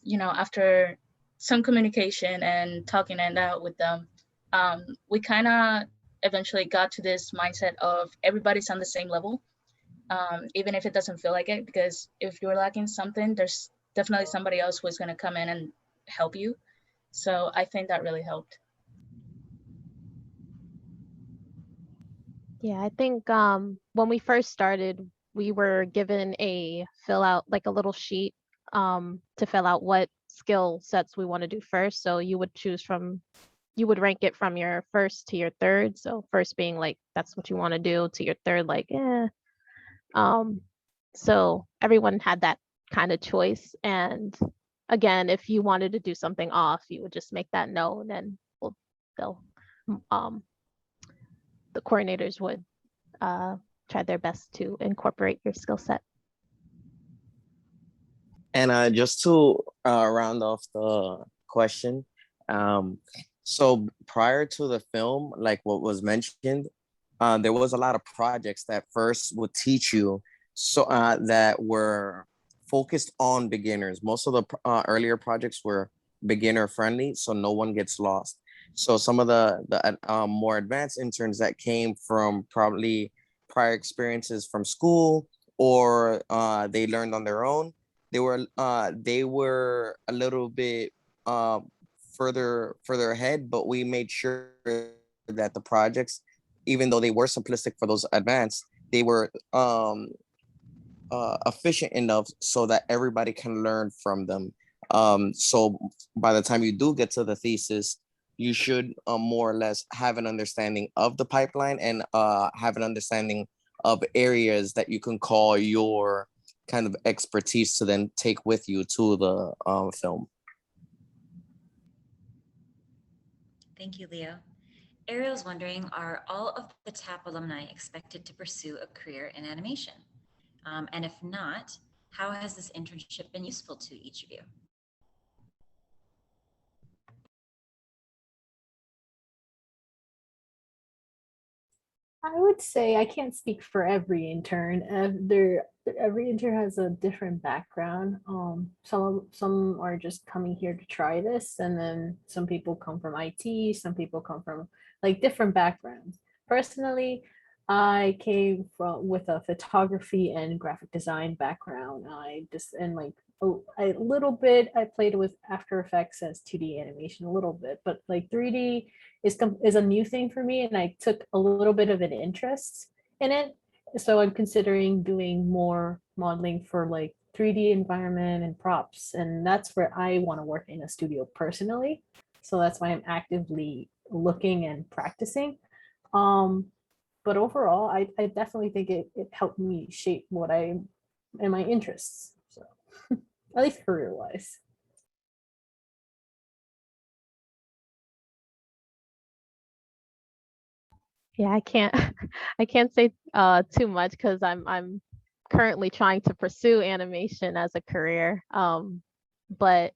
you know, after some communication and talking it out with them, we kind of eventually got to this mindset of everybody's on the same level, even if it doesn't feel like it, because if you're lacking something, there's definitely somebody else who's going to come in and help you. So I think that really helped. Yeah, I think when we first started, we were given a fill out, like a little sheet to fill out what skill sets we want to do first. So you would choose from, you would rank it from your first to your third. So first being like, that's what you want to do, to your third, like, eh. So everyone had that kind of choice. And again, if you wanted to do something off, you would just make that known, and they'll the coordinators would try their best to incorporate your skill set. And just to round off the question, so prior to the film, like what was mentioned, there was a lot of projects that first would teach you so that were focused on beginners. Most of the earlier projects were beginner friendly, so no one gets lost. So some of the more advanced interns that came from probably prior experiences from school, or they learned on their own, they were a little bit further ahead, but we made sure that the projects, even though they were simplistic for those advanced, they were efficient enough so that everybody can learn from them. So by the time you do get to the thesis, you should more or less have an understanding of the pipeline and have an understanding of areas that you can call your kind of expertise to then take with you to the film. Thank you, Leo. Ariel's wondering, are all of the TAP alumni expected to pursue a career in animation? And if not, how has this internship been useful to each of you? I would say I can't speak for every intern. Every intern has a different background. Some are just coming here to try this, and then some people come from IT. Some people come from like different backgrounds. Personally, I came from with a photography and graphic design background. I just and like a little bit. I played with After Effects as 2D animation a little bit, but like 3D is a new thing for me, and I took a little bit of an interest in it. So I'm considering doing more modeling for like 3D environment and props, and that's where I want to work in a studio personally. So that's why I'm actively looking and practicing. But overall, I definitely think it helped me shape what I and my interests. So at least career wise. Yeah, I can't I can't say too much because I'm currently trying to pursue animation as a career. But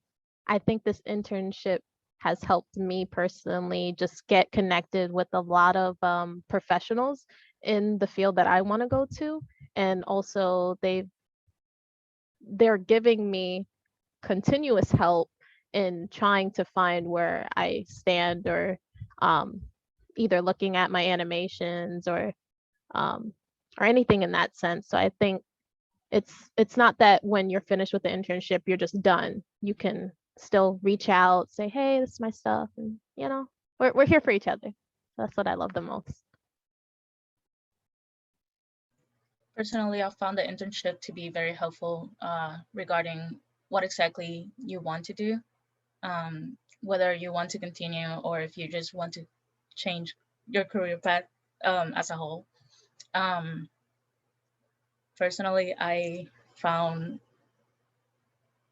I think this internship has helped me personally just get connected with a lot of professionals in the field that I want to go to. and also they're giving me continuous help in trying to find where I stand, or either looking at my animations or anything in that sense. So I think it's not that when you're finished with the internship, you're just done. You can still reach out, say, hey, this is my stuff. And, you know, we're here for each other. That's what I love the most. Personally, I found the internship to be very helpful regarding what exactly you want to do, whether you want to continue or if you just want to change your career path as a whole. Personally, I found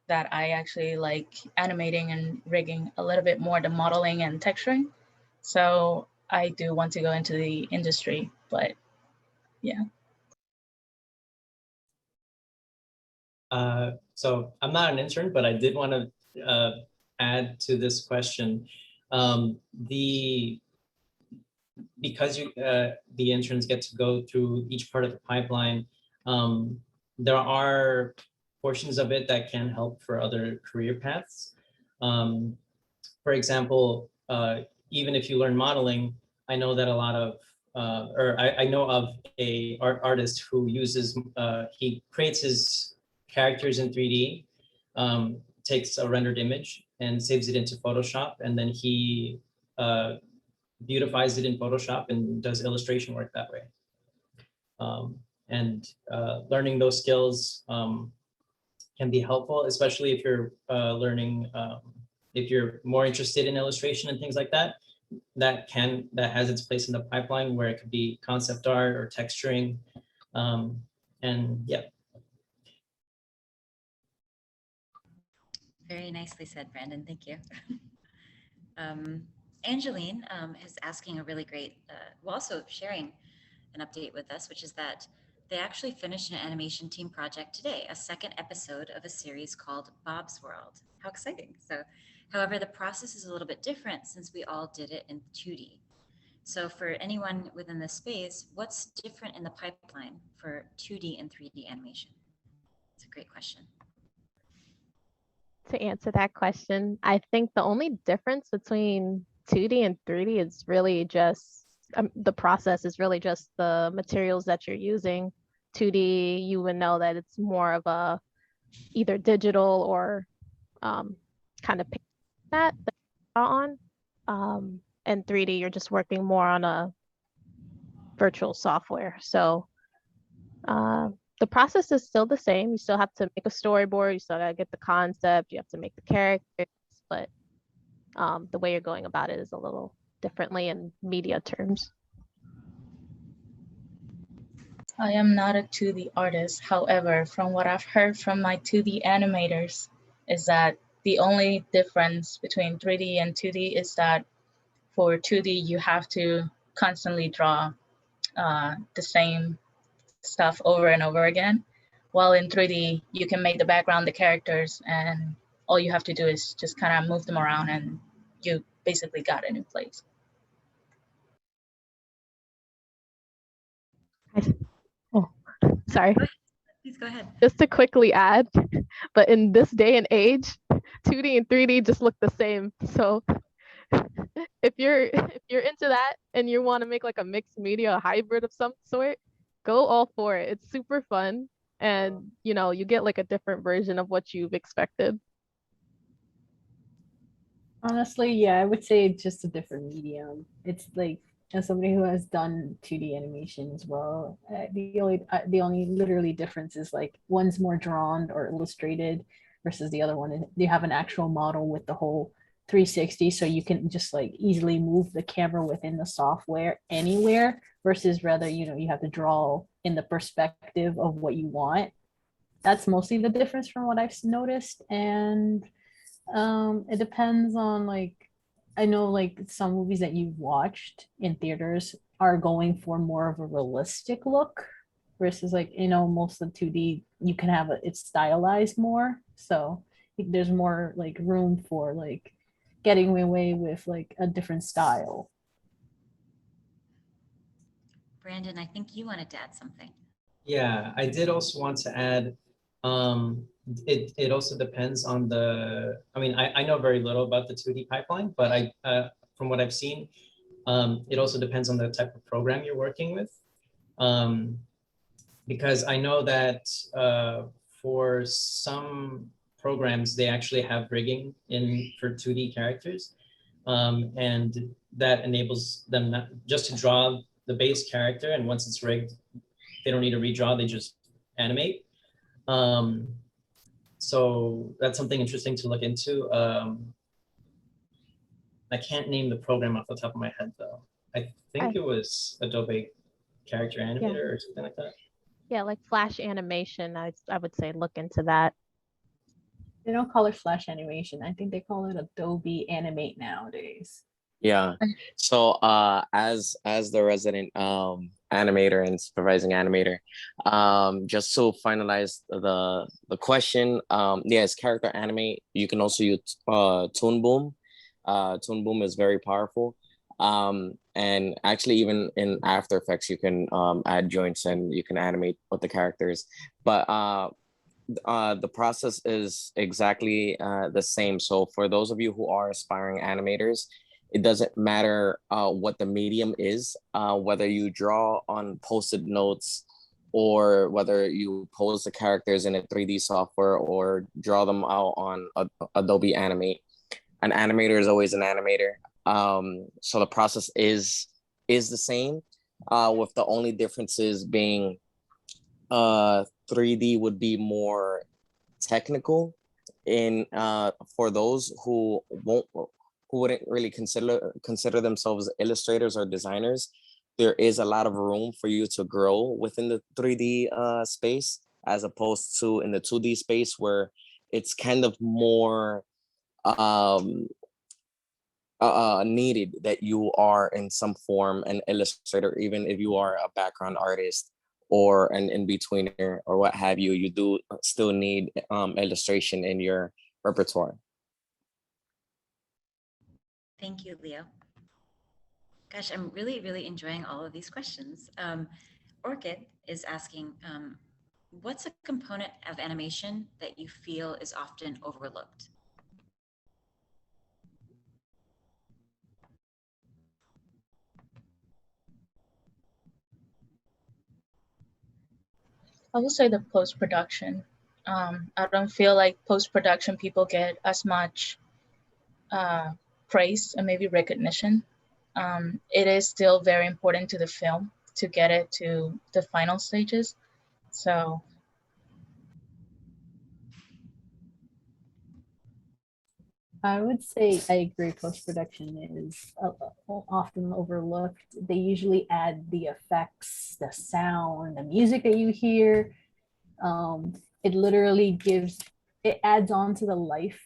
that I actually like animating and rigging a little bit more than modeling and texturing. So I do want to go into the industry, but yeah. So I'm not an intern, but I did want to add to this question. Because the interns get to go through each part of the pipeline, there are portions of it that can help for other career paths. For example, even if you learn modeling, I know that a lot of, I know of a artist who uses, he creates his characters in 3D, takes a rendered image and saves it into Photoshop, and then he beautifies it in Photoshop and does illustration work that way. Learning those skills can be helpful, especially if you're learning, if you're more interested in illustration and things like that. That has its place in the pipeline, where it could be concept art or texturing, and yeah. Very nicely said, Brandon. Thank you. Angeline is asking a really great, well, also sharing an update with us, which is that they actually finished an animation team project today, a second episode of a series called Bob's World. How exciting. So, however, the process is a little bit different since we all did it in 2D. So for anyone within this space, what's different in the pipeline for 2D and 3D animation? It's a great question. To answer that question, I think the only difference between 2D and 3D is really just the process is really just the materials that you're using. 2D, you would know that it's more of a either digital or kind of that on. And 3D, you're just working more on a virtual software. So the process is still the same. You still have to make a storyboard. You still got to get the concept. You have to make the characters, but the way you're going about it is a little differently in media terms. I am not a 2D artist. However, from what I've heard from my 2D animators is that the only difference between 3D and 2D is that for 2D, you have to constantly draw the same stuff over and over again. While in 3D, you can make the background the characters, and all you have to do is just kind of move them around and you basically got it in place. Oh, sorry. Please go ahead. Just to quickly add, but in this day and age, 2D and 3D just look the same. So if you're into that and you want to make like a mixed media, a hybrid of some sort, go all for it. It's super fun, and you know, you get like a different version of what you've expected. Honestly, yeah, I would say it's just a different medium. It's like, as somebody who has done 2D animation as well, the only literally difference is like one's more drawn or illustrated versus the other one. You have an actual model with the whole 360, so you can just like easily move the camera within the software anywhere, versus rather, you know, you have to draw in the perspective of what you want. That's mostly the difference from what I've noticed. And it depends on, like, I know like some movies that you've watched in theaters are going for more of a realistic look versus, like, you know, most of the 2D you can have it's stylized more. So I think there's more like room for like getting away with like a different style. Brandon, I think you wanted to add something. Yeah, I did also want to add, it also depends on the, I mean, I know very little about the 2D pipeline, but from what I've seen, it also depends on the type of program you're working with. Because I know that for some programs, they actually have rigging in for 2D characters. And that enables them not just to draw the base character, and once it's rigged, they don't need to redraw, they just animate. So that's something interesting to look into. I can't name the program off the top of my head though. I think I- it was Adobe Character Animator or something like that. Yeah, like Flash animation, I would say look into that. They don't call it Flash animation. I think they call it Adobe Animate nowadays. Yeah. So as the resident animator and supervising animator, just to finalize the question, yes, character animate. You can also use Toon Boom. Toon Boom is very powerful. And actually even in After Effects you can add joints and you can animate with the characters. But the process is exactly the same. So for those of you who are aspiring animators, it doesn't matter what the medium is, whether you draw on Post-it notes or whether you pose the characters in a 3D software or draw them out on Adobe Animate. An animator is always an animator. So the process is the same, with the only differences being 3D would be more technical in for those who wouldn't really consider themselves illustrators or designers. There is a lot of room for you to grow within the 3D space, as opposed to in the 2D space where it's kind of more needed that you are in some form an illustrator. Even if you are a background artist or an in-betweener or what have you, you do still need illustration in your repertoire. Thank you, Leo. Gosh, I'm really, really enjoying all of these questions. Orchid is asking, what's a component of animation that you feel is often overlooked? I will say the post-production. I don't feel like post-production people get as much praise and maybe recognition. It is still very important to the film to get it to the final stages. So I would say I agree. Post-production is often overlooked. They usually add the effects, the sound, the music that you hear. It literally it adds on to the life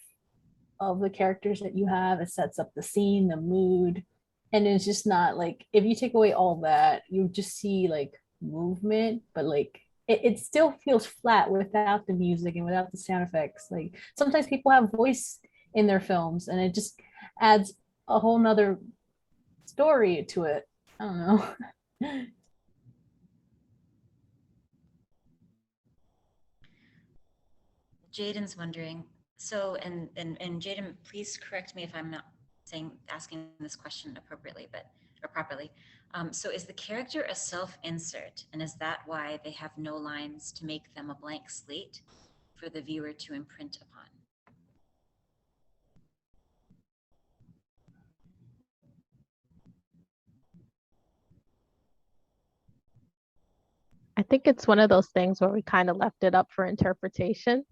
of the characters that you have. It sets up the scene, the mood, and it's just not like, if you take away all that, you just see like movement, but like it still feels flat without the music and without the sound effects. Like sometimes people have voice in their films and it just adds a whole nother story to it. I don't know. Jaden's wondering, so, and Jaden, please correct me if I'm not asking this question appropriately, or properly. So is the character a self-insert, and is that why they have no lines to make them a blank slate for the viewer to imprint upon? I think it's one of those things where we kind of left it up for interpretation.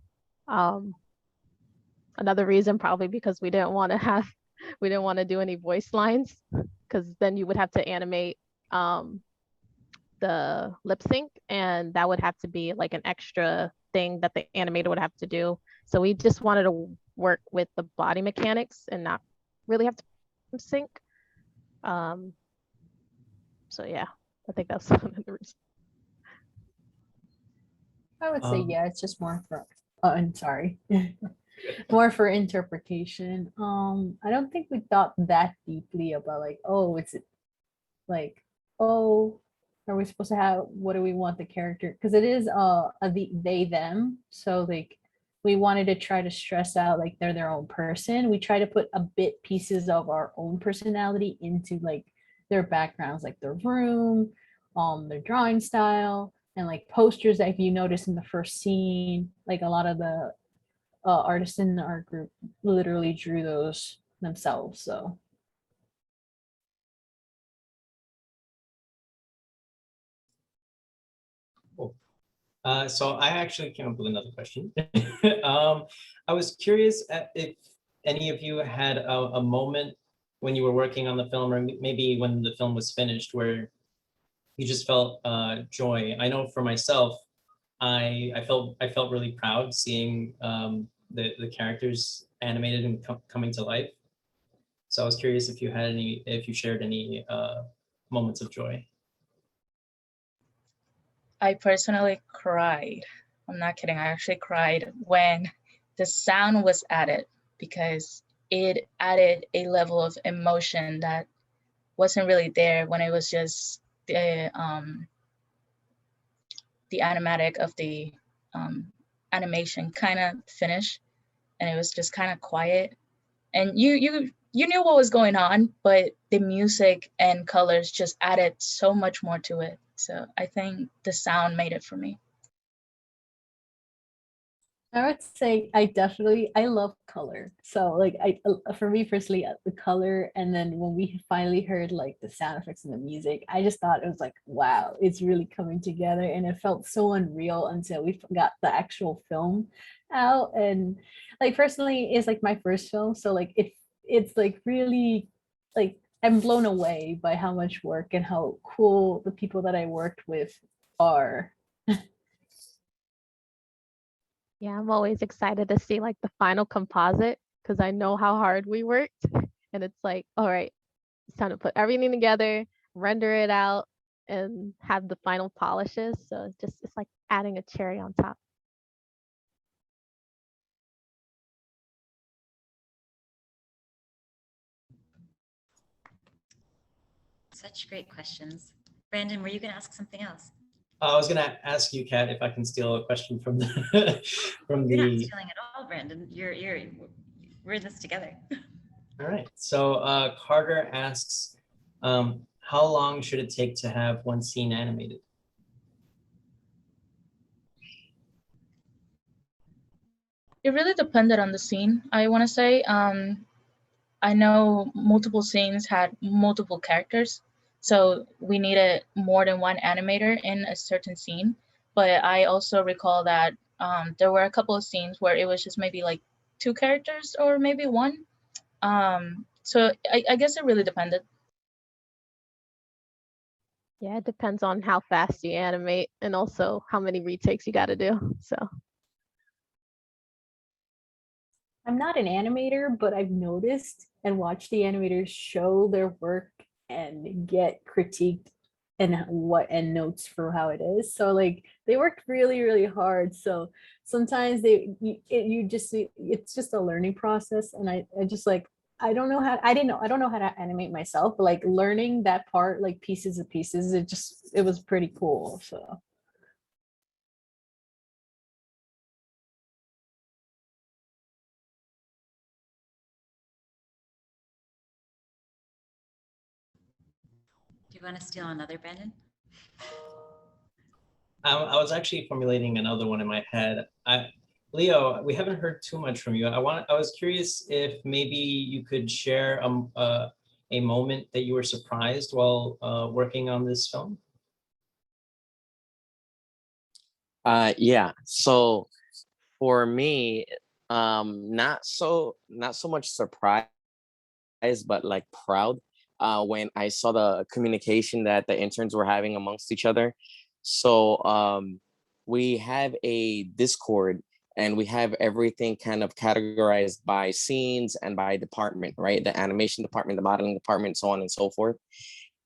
Another reason probably because we didn't want to do any voice lines, because then you would have to animate the lip sync, and that would have to be like an extra thing that the animator would have to do. So we just wanted to work with the body mechanics and not really have to sync. So yeah, I think that's one of the reasons. I would say, yeah, it's just more for, I'm sorry, more for interpretation. I don't think we thought that deeply about like, oh, it's like, oh, are we supposed to have, what do we want the character, because it is a they them, so like we wanted to try to stress out like they're their own person. We try to put a bit pieces of our own personality into like their backgrounds, like their room, their drawing style, and like posters that if you notice in the first scene, like a lot of the artists in our group literally drew those themselves. So So I actually came up with another question. I was curious if any of you had a moment when you were working on the film, or maybe when the film was finished, where you just felt joy. I know for myself, I felt really proud seeing the characters animated and coming to life. So I was curious if you had any, if you shared any moments of joy. I personally cried. I'm not kidding. I actually cried when the sound was added because it added a level of emotion that wasn't really there when it was just the animatic of the animation kind of finished, and it was just kind of quiet, and you knew what was going on, but the music and colors just added so much more to it. So I think the sound made it for me. I would say I love color. So like for me personally, the color, and then when we finally heard like the sound effects and the music, I just thought it was like, wow, it's really coming together, and it felt so unreal until we got the actual film out. And like personally, it's like my first film, so like it's like really like I'm blown away by how much work and how cool the people that I worked with are. Yeah, I'm always excited to see like the final composite because I know how hard we worked. And it's like, all right, it's time to put everything together, render it out, and have the final polishes. So it's like adding a cherry on top. Such great questions. Brandon, were you going to ask something else? I was going to ask you, Kat, if I can steal a question from the from You're not the. stealing at all, Brandon. We're in this together. All right. So Carter asks, how long should it take to have one scene animated? It really depended on the scene, I want to say. I know multiple scenes had multiple characters, so we needed more than one animator in a certain scene. But I also recall that there were a couple of scenes where it was just maybe like 2 characters or maybe 1. So I guess it really depended. Yeah, it depends on how fast you animate and also how many retakes you got to do. So I'm not an animator, but I've noticed and watched the animators show their work and get critiqued and notes for how it is. So like they worked really, really hard. So sometimes it's just a learning process. And I just like, I don't know how to animate myself, but like learning that part, like pieces of pieces, it was pretty cool. So Do you want to steal another, Brandon? I was actually formulating another one in my head. Leo, we haven't heard too much from you. I was curious if maybe you could share a moment that you were surprised while working on this film. Yeah. So for me, not so much surprise, but like proud when I saw the communication that the interns were having amongst each other. So we have a Discord and we have everything kind of categorized by scenes and by department, right? The animation department, the modeling department, so on and so forth.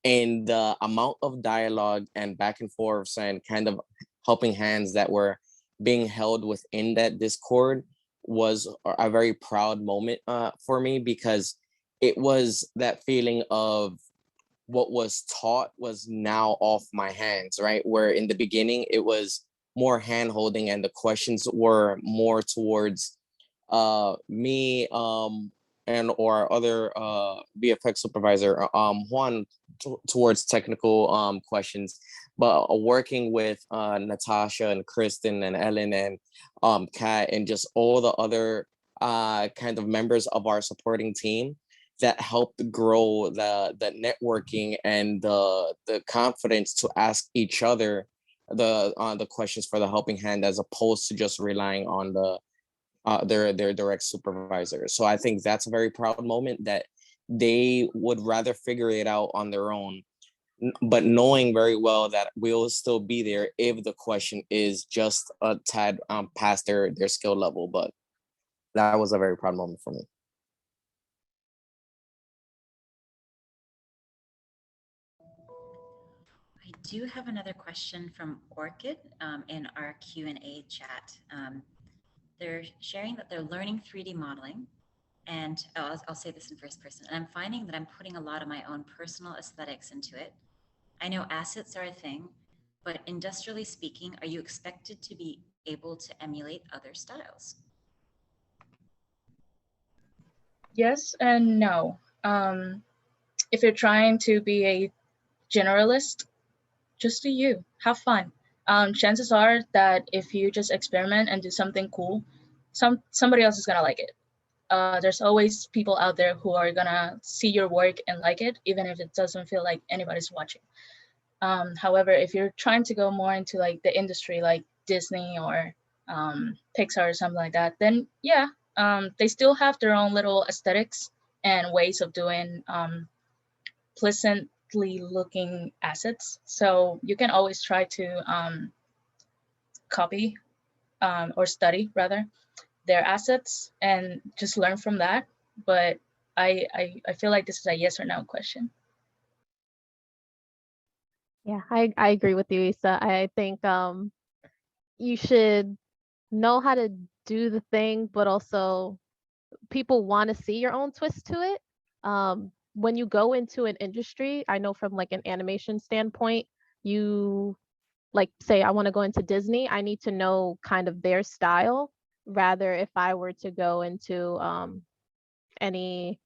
And the amount of dialogue and back and forths and kind of helping hands that were being held within that Discord was a very proud moment for me, because it was that feeling of what was taught was now off my hands, right? Where in the beginning it was more hand holding and the questions were more towards me and or other VFX supervisor Juan towards technical questions, but working with Natasha and Kristen and Ellen and Kat and just all the other kind of members of our supporting team that helped grow the networking and the confidence to ask each other the questions for the helping hand, as opposed to just relying on their direct supervisor. So I think that's a very proud moment that they would rather figure it out on their own, but knowing very well that we'll still be there if the question is just a tad past their skill level. But that was a very proud moment for me. I do have another question from Orchid in our Q&A chat. They're sharing that they're learning 3D modeling, and I'll say this in first person, and I'm finding that I'm putting a lot of my own personal aesthetics into it. I know assets are a thing, but industrially speaking, are you expected to be able to emulate other styles? Yes and no. If you're trying to be a generalist, just do you, have fun. Chances are that if you just experiment and do something cool, somebody else is gonna like it. There's always people out there who are gonna see your work and like it, even if it doesn't feel like anybody's watching. However, if you're trying to go more into like the industry, like Disney or Pixar or something like that, then yeah, they still have their own little aesthetics and ways of doing pleasantly looking assets. So you can always try to copy or study rather their assets and just learn from that. But I feel like this is a yes or no question. Yeah, I agree with you, Issa. I think you should know how to do the thing, but also people want to see your own twist to it. When you go into an industry, I know from like an animation standpoint, you like say I want to go into Disney, I need to know kind of their style. Rather, if I were to go into any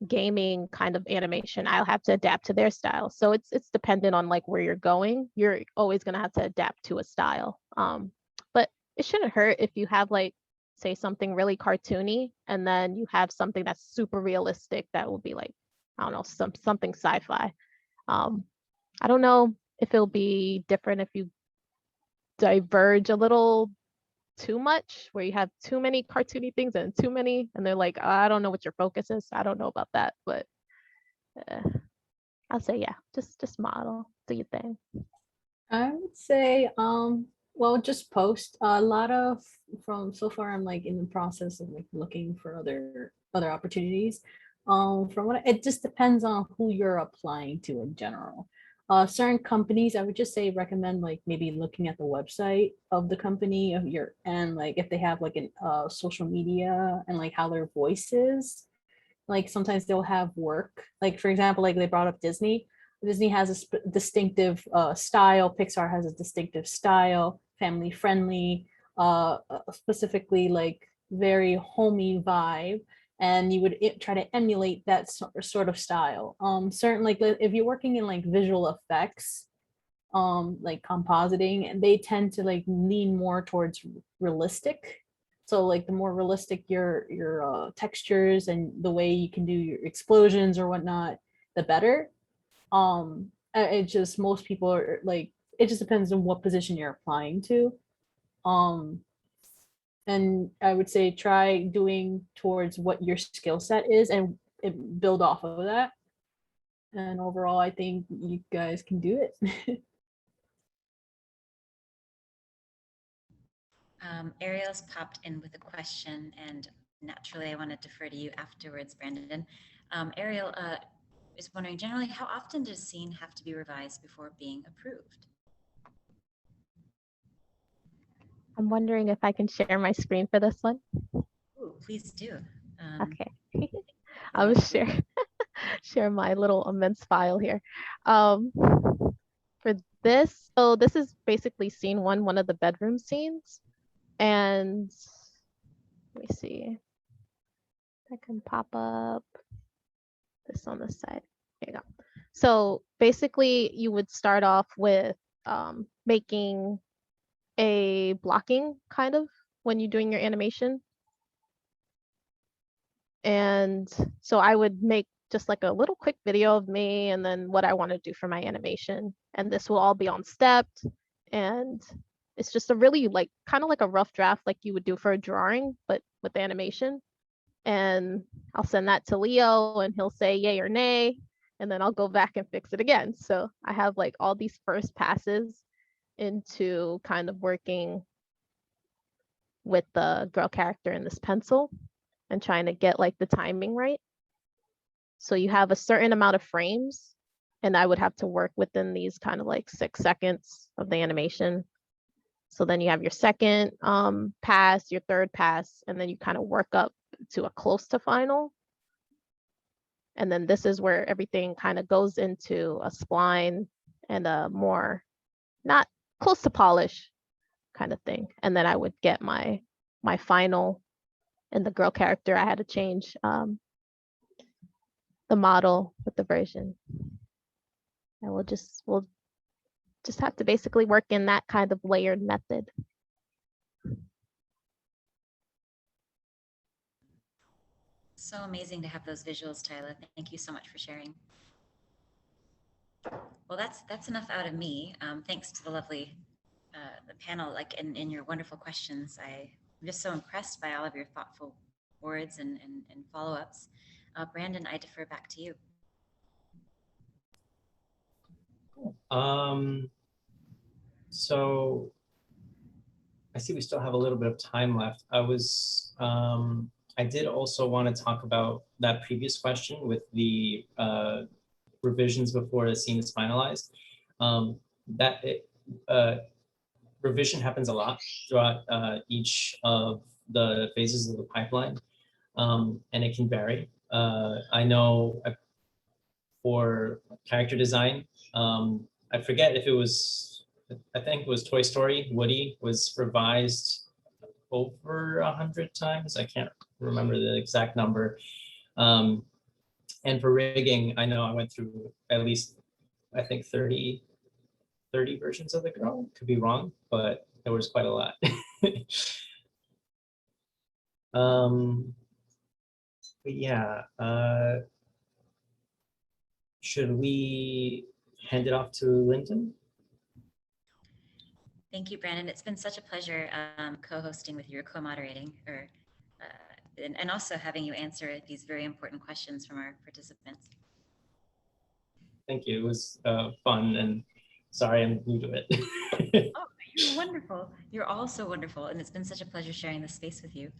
gaming kind of animation, I'll have to adapt to their style. So it's dependent on like where you're going. You're always gonna have to adapt to a style. But it shouldn't hurt if you have like say something really cartoony and then you have something that's super realistic that will be like, I don't know, something sci-fi. I don't know if it'll be different if you diverge a little too much, where you have too many cartoony things and too many, and they're like, I don't know what your focus is. I don't know about that, but I'll say yeah, just model, do your thing. I would say, well, just post a lot of from so far. I'm like in the process of like looking for other opportunities. From what it just depends on who you're applying to in general. Certain companies, I would just say recommend like maybe looking at the website of the company of your and like if they have like an social media and like how their voice is. Like sometimes they'll have work. Like for example, like they brought up Disney. Disney has a distinctive style. Pixar has a distinctive style, family friendly, specifically like very homey vibe. And you would try to emulate that sort of style. Certain like if you're working in like visual effects, like compositing, and they tend to like lean more towards realistic. So like the more realistic your textures and the way you can do your explosions or whatnot, the better. It just most people are like it just depends on what position you're applying to. And I would say try doing towards what your skill set is and build off of that. And overall, I think you guys can do it. Ariel's popped in with a question, and naturally I want to defer to you afterwards, Brandon. Ariel is wondering, generally, how often does a scene have to be revised before being approved? I'm wondering if I can share my screen for this one. Ooh, please do. Okay. I was share. share my little immense file here. For this, so this is basically scene one of the bedroom scenes. And let me see. I can pop up this on the side. There you go. So basically you would start off with making a blocking kind of when you're doing your animation. And so I would make just like a little quick video of me and then what I want to do for my animation. And this will all be on Stepped. And it's just a really like kind of like a rough draft like you would do for a drawing, but with animation. And I'll send that to Leo and he'll say yay or nay. And then I'll go back and fix it again. So I have like all these first passes into kind of working with the girl character in this pencil and trying to get like the timing right. So you have a certain amount of frames and I would have to work within these kind of like 6 seconds of the animation. So then you have your second pass, your third pass, and then you kind of work up to a close to final. And then this is where everything kind of goes into a spline and a more not close to polish kind of thing. And then I would get my final. And the girl character, I had to change the model with the version. And we'll just have to basically work in that kind of layered method. So amazing to have those visuals, Tyler. Thank you so much for sharing. Well, that's enough out of me. Thanks to the lovely the panel, like in your wonderful questions. I'm just so impressed by all of your thoughtful words and follow-ups. Brandon, I defer back to you. So I see we still have a little bit of time left. I did also want to talk about that previous question with the revisions before the scene is finalized. Revision happens a lot throughout each of the phases of the pipeline, and it can vary. I know for character design, I forget if it was, I think it was Toy Story, Woody was revised over 100 times. I can't remember the exact number. And for rigging, I know I went through at least, I think 30 versions of the girl. Could be wrong, but there was quite a lot. But yeah, should we hand it off to Lyndon? Thank you, Brandon. It's been such a pleasure co-hosting with you, or co-moderating, and also having you answer these very important questions from our participants. Thank you. It was fun, and sorry I'm new to it. Oh, you're wonderful. You're all so wonderful, and it's been such a pleasure sharing this space with you.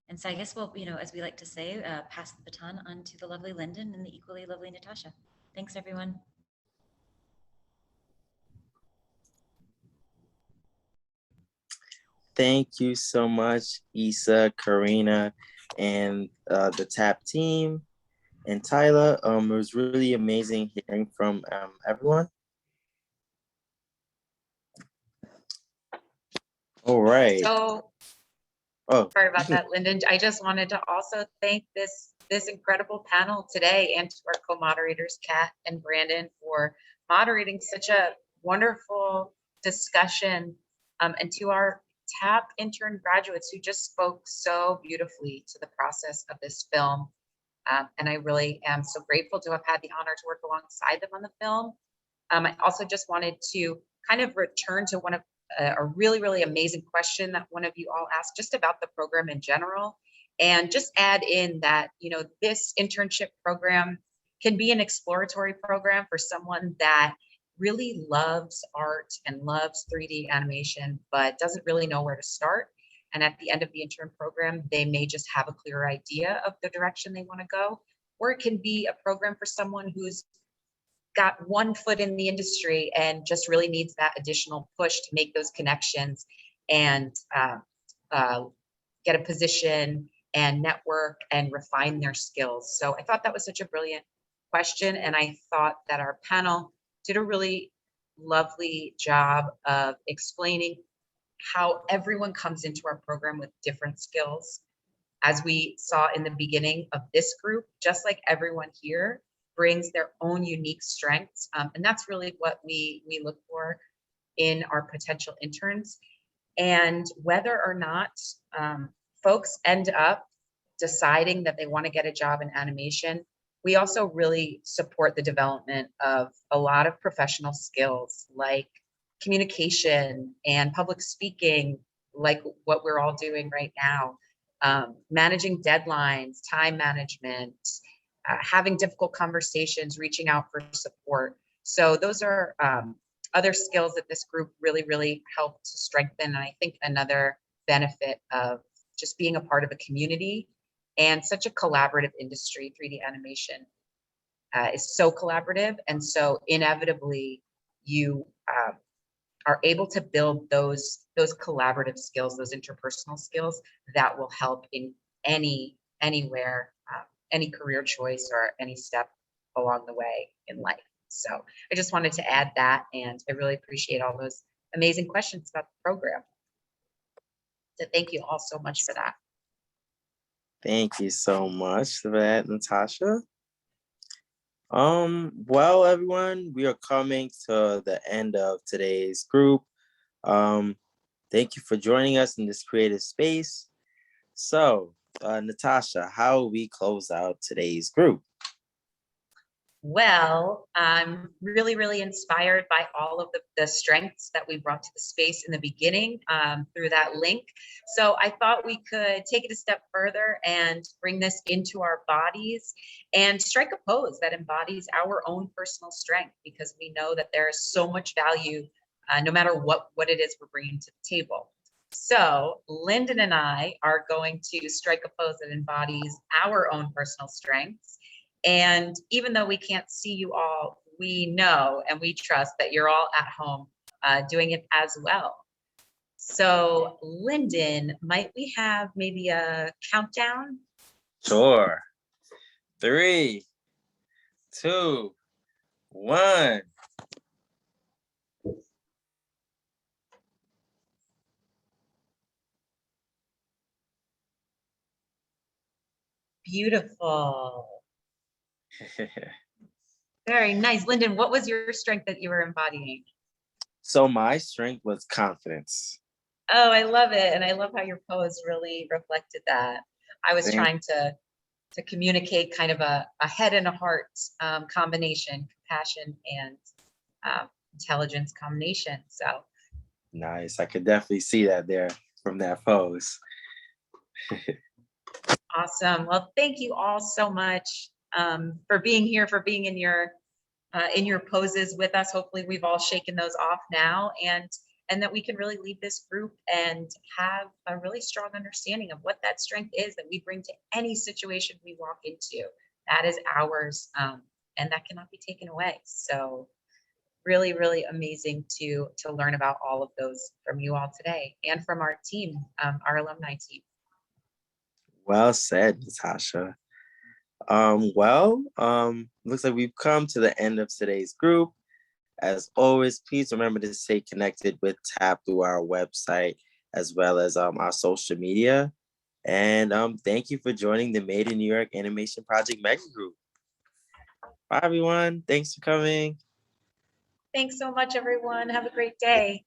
And so I guess we'll, as we like to say, pass the baton on to the lovely Lyndon and the equally lovely Natasha. Thanks, everyone. Thank you so much, Isa, Karina, and the TAP team, and Tyler. It was really amazing hearing from everyone. All right. So, sorry about that, Lyndon. I just wanted to also thank this incredible panel today and to our co-moderators, Kat and Brandon, for moderating such a wonderful discussion, and to our TAP intern graduates who just spoke so beautifully to the process of this film. And I really am so grateful to have had the honor to work alongside them on the film. I also just wanted to kind of return to one of a really, really amazing question that one of you all asked just about the program in general, and just add in that, this internship program can be an exploratory program for someone that really loves art and loves 3D animation, but doesn't really know where to start. And at the end of the intern program, they may just have a clear idea of the direction they want to go. Or it can be a program for someone who's got one foot in the industry and just really needs that additional push to make those connections and get a position and network and refine their skills. So I thought that was such a brilliant question, and I thought that our panel did a really lovely job of explaining how everyone comes into our program with different skills. As we saw in the beginning of this group, just like everyone here brings their own unique strengths. And that's really what we look for in our potential interns. And whether or not folks end up deciding that they want to get a job in animation, we also really support the development of a lot of professional skills like communication and public speaking, like what we're all doing right now, managing deadlines, time management, having difficult conversations, reaching out for support. So those are other skills that this group really helped to strengthen. And I think another benefit of just being a part of a community and such a collaborative industry, 3D animation is so collaborative. And so inevitably you are able to build those collaborative skills, those interpersonal skills that will help in anywhere, any career choice or any step along the way in life. So I just wanted to add that, and I really appreciate all those amazing questions about the program. So thank you all so much for that. Thank you so much for that, Natasha. Well, everyone, we are coming to the end of today's group. Thank you for joining us in this creative space. So, Natasha, how will we close out today's group? Well, I'm really inspired by all of the strengths that we brought to the space in the beginning through that link. So I thought we could take it a step further and bring this into our bodies and strike a pose that embodies our own personal strength, because we know that there is so much value no matter what it is we're bringing to the table. So Lyndon and I are going to strike a pose that embodies our own personal strengths. And even though we can't see you all, we know and we trust that you're all at home doing it as well. So Lyndon, might we have maybe a countdown? Sure. 3, 2, 1. Beautiful. Very nice. Lyndon, what was your strength that you were embodying? So my strength was confidence. Oh, I love it. And I love how your pose really reflected that. I was trying to communicate kind of a head and a heart combination, compassion and intelligence combination. So nice. I could definitely see that there from that pose. Awesome. Well, thank you all so much for being here, for being in your poses with us. Hopefully we've all shaken those off now, and that we can really lead this group and have a really strong understanding of what that strength is that we bring to any situation we walk into. That is ours, and that cannot be taken away. So really amazing to learn about all of those from you all today and from our team, our alumni team. Well said, Natasha. Looks like we've come to the end of today's group. As always, please remember to stay connected with TAP through our website as well as our social media. And thank you for joining the Made in New York Animation Project Mega Group. Bye, everyone. Thanks for coming. Thanks so much, everyone. Have a great day.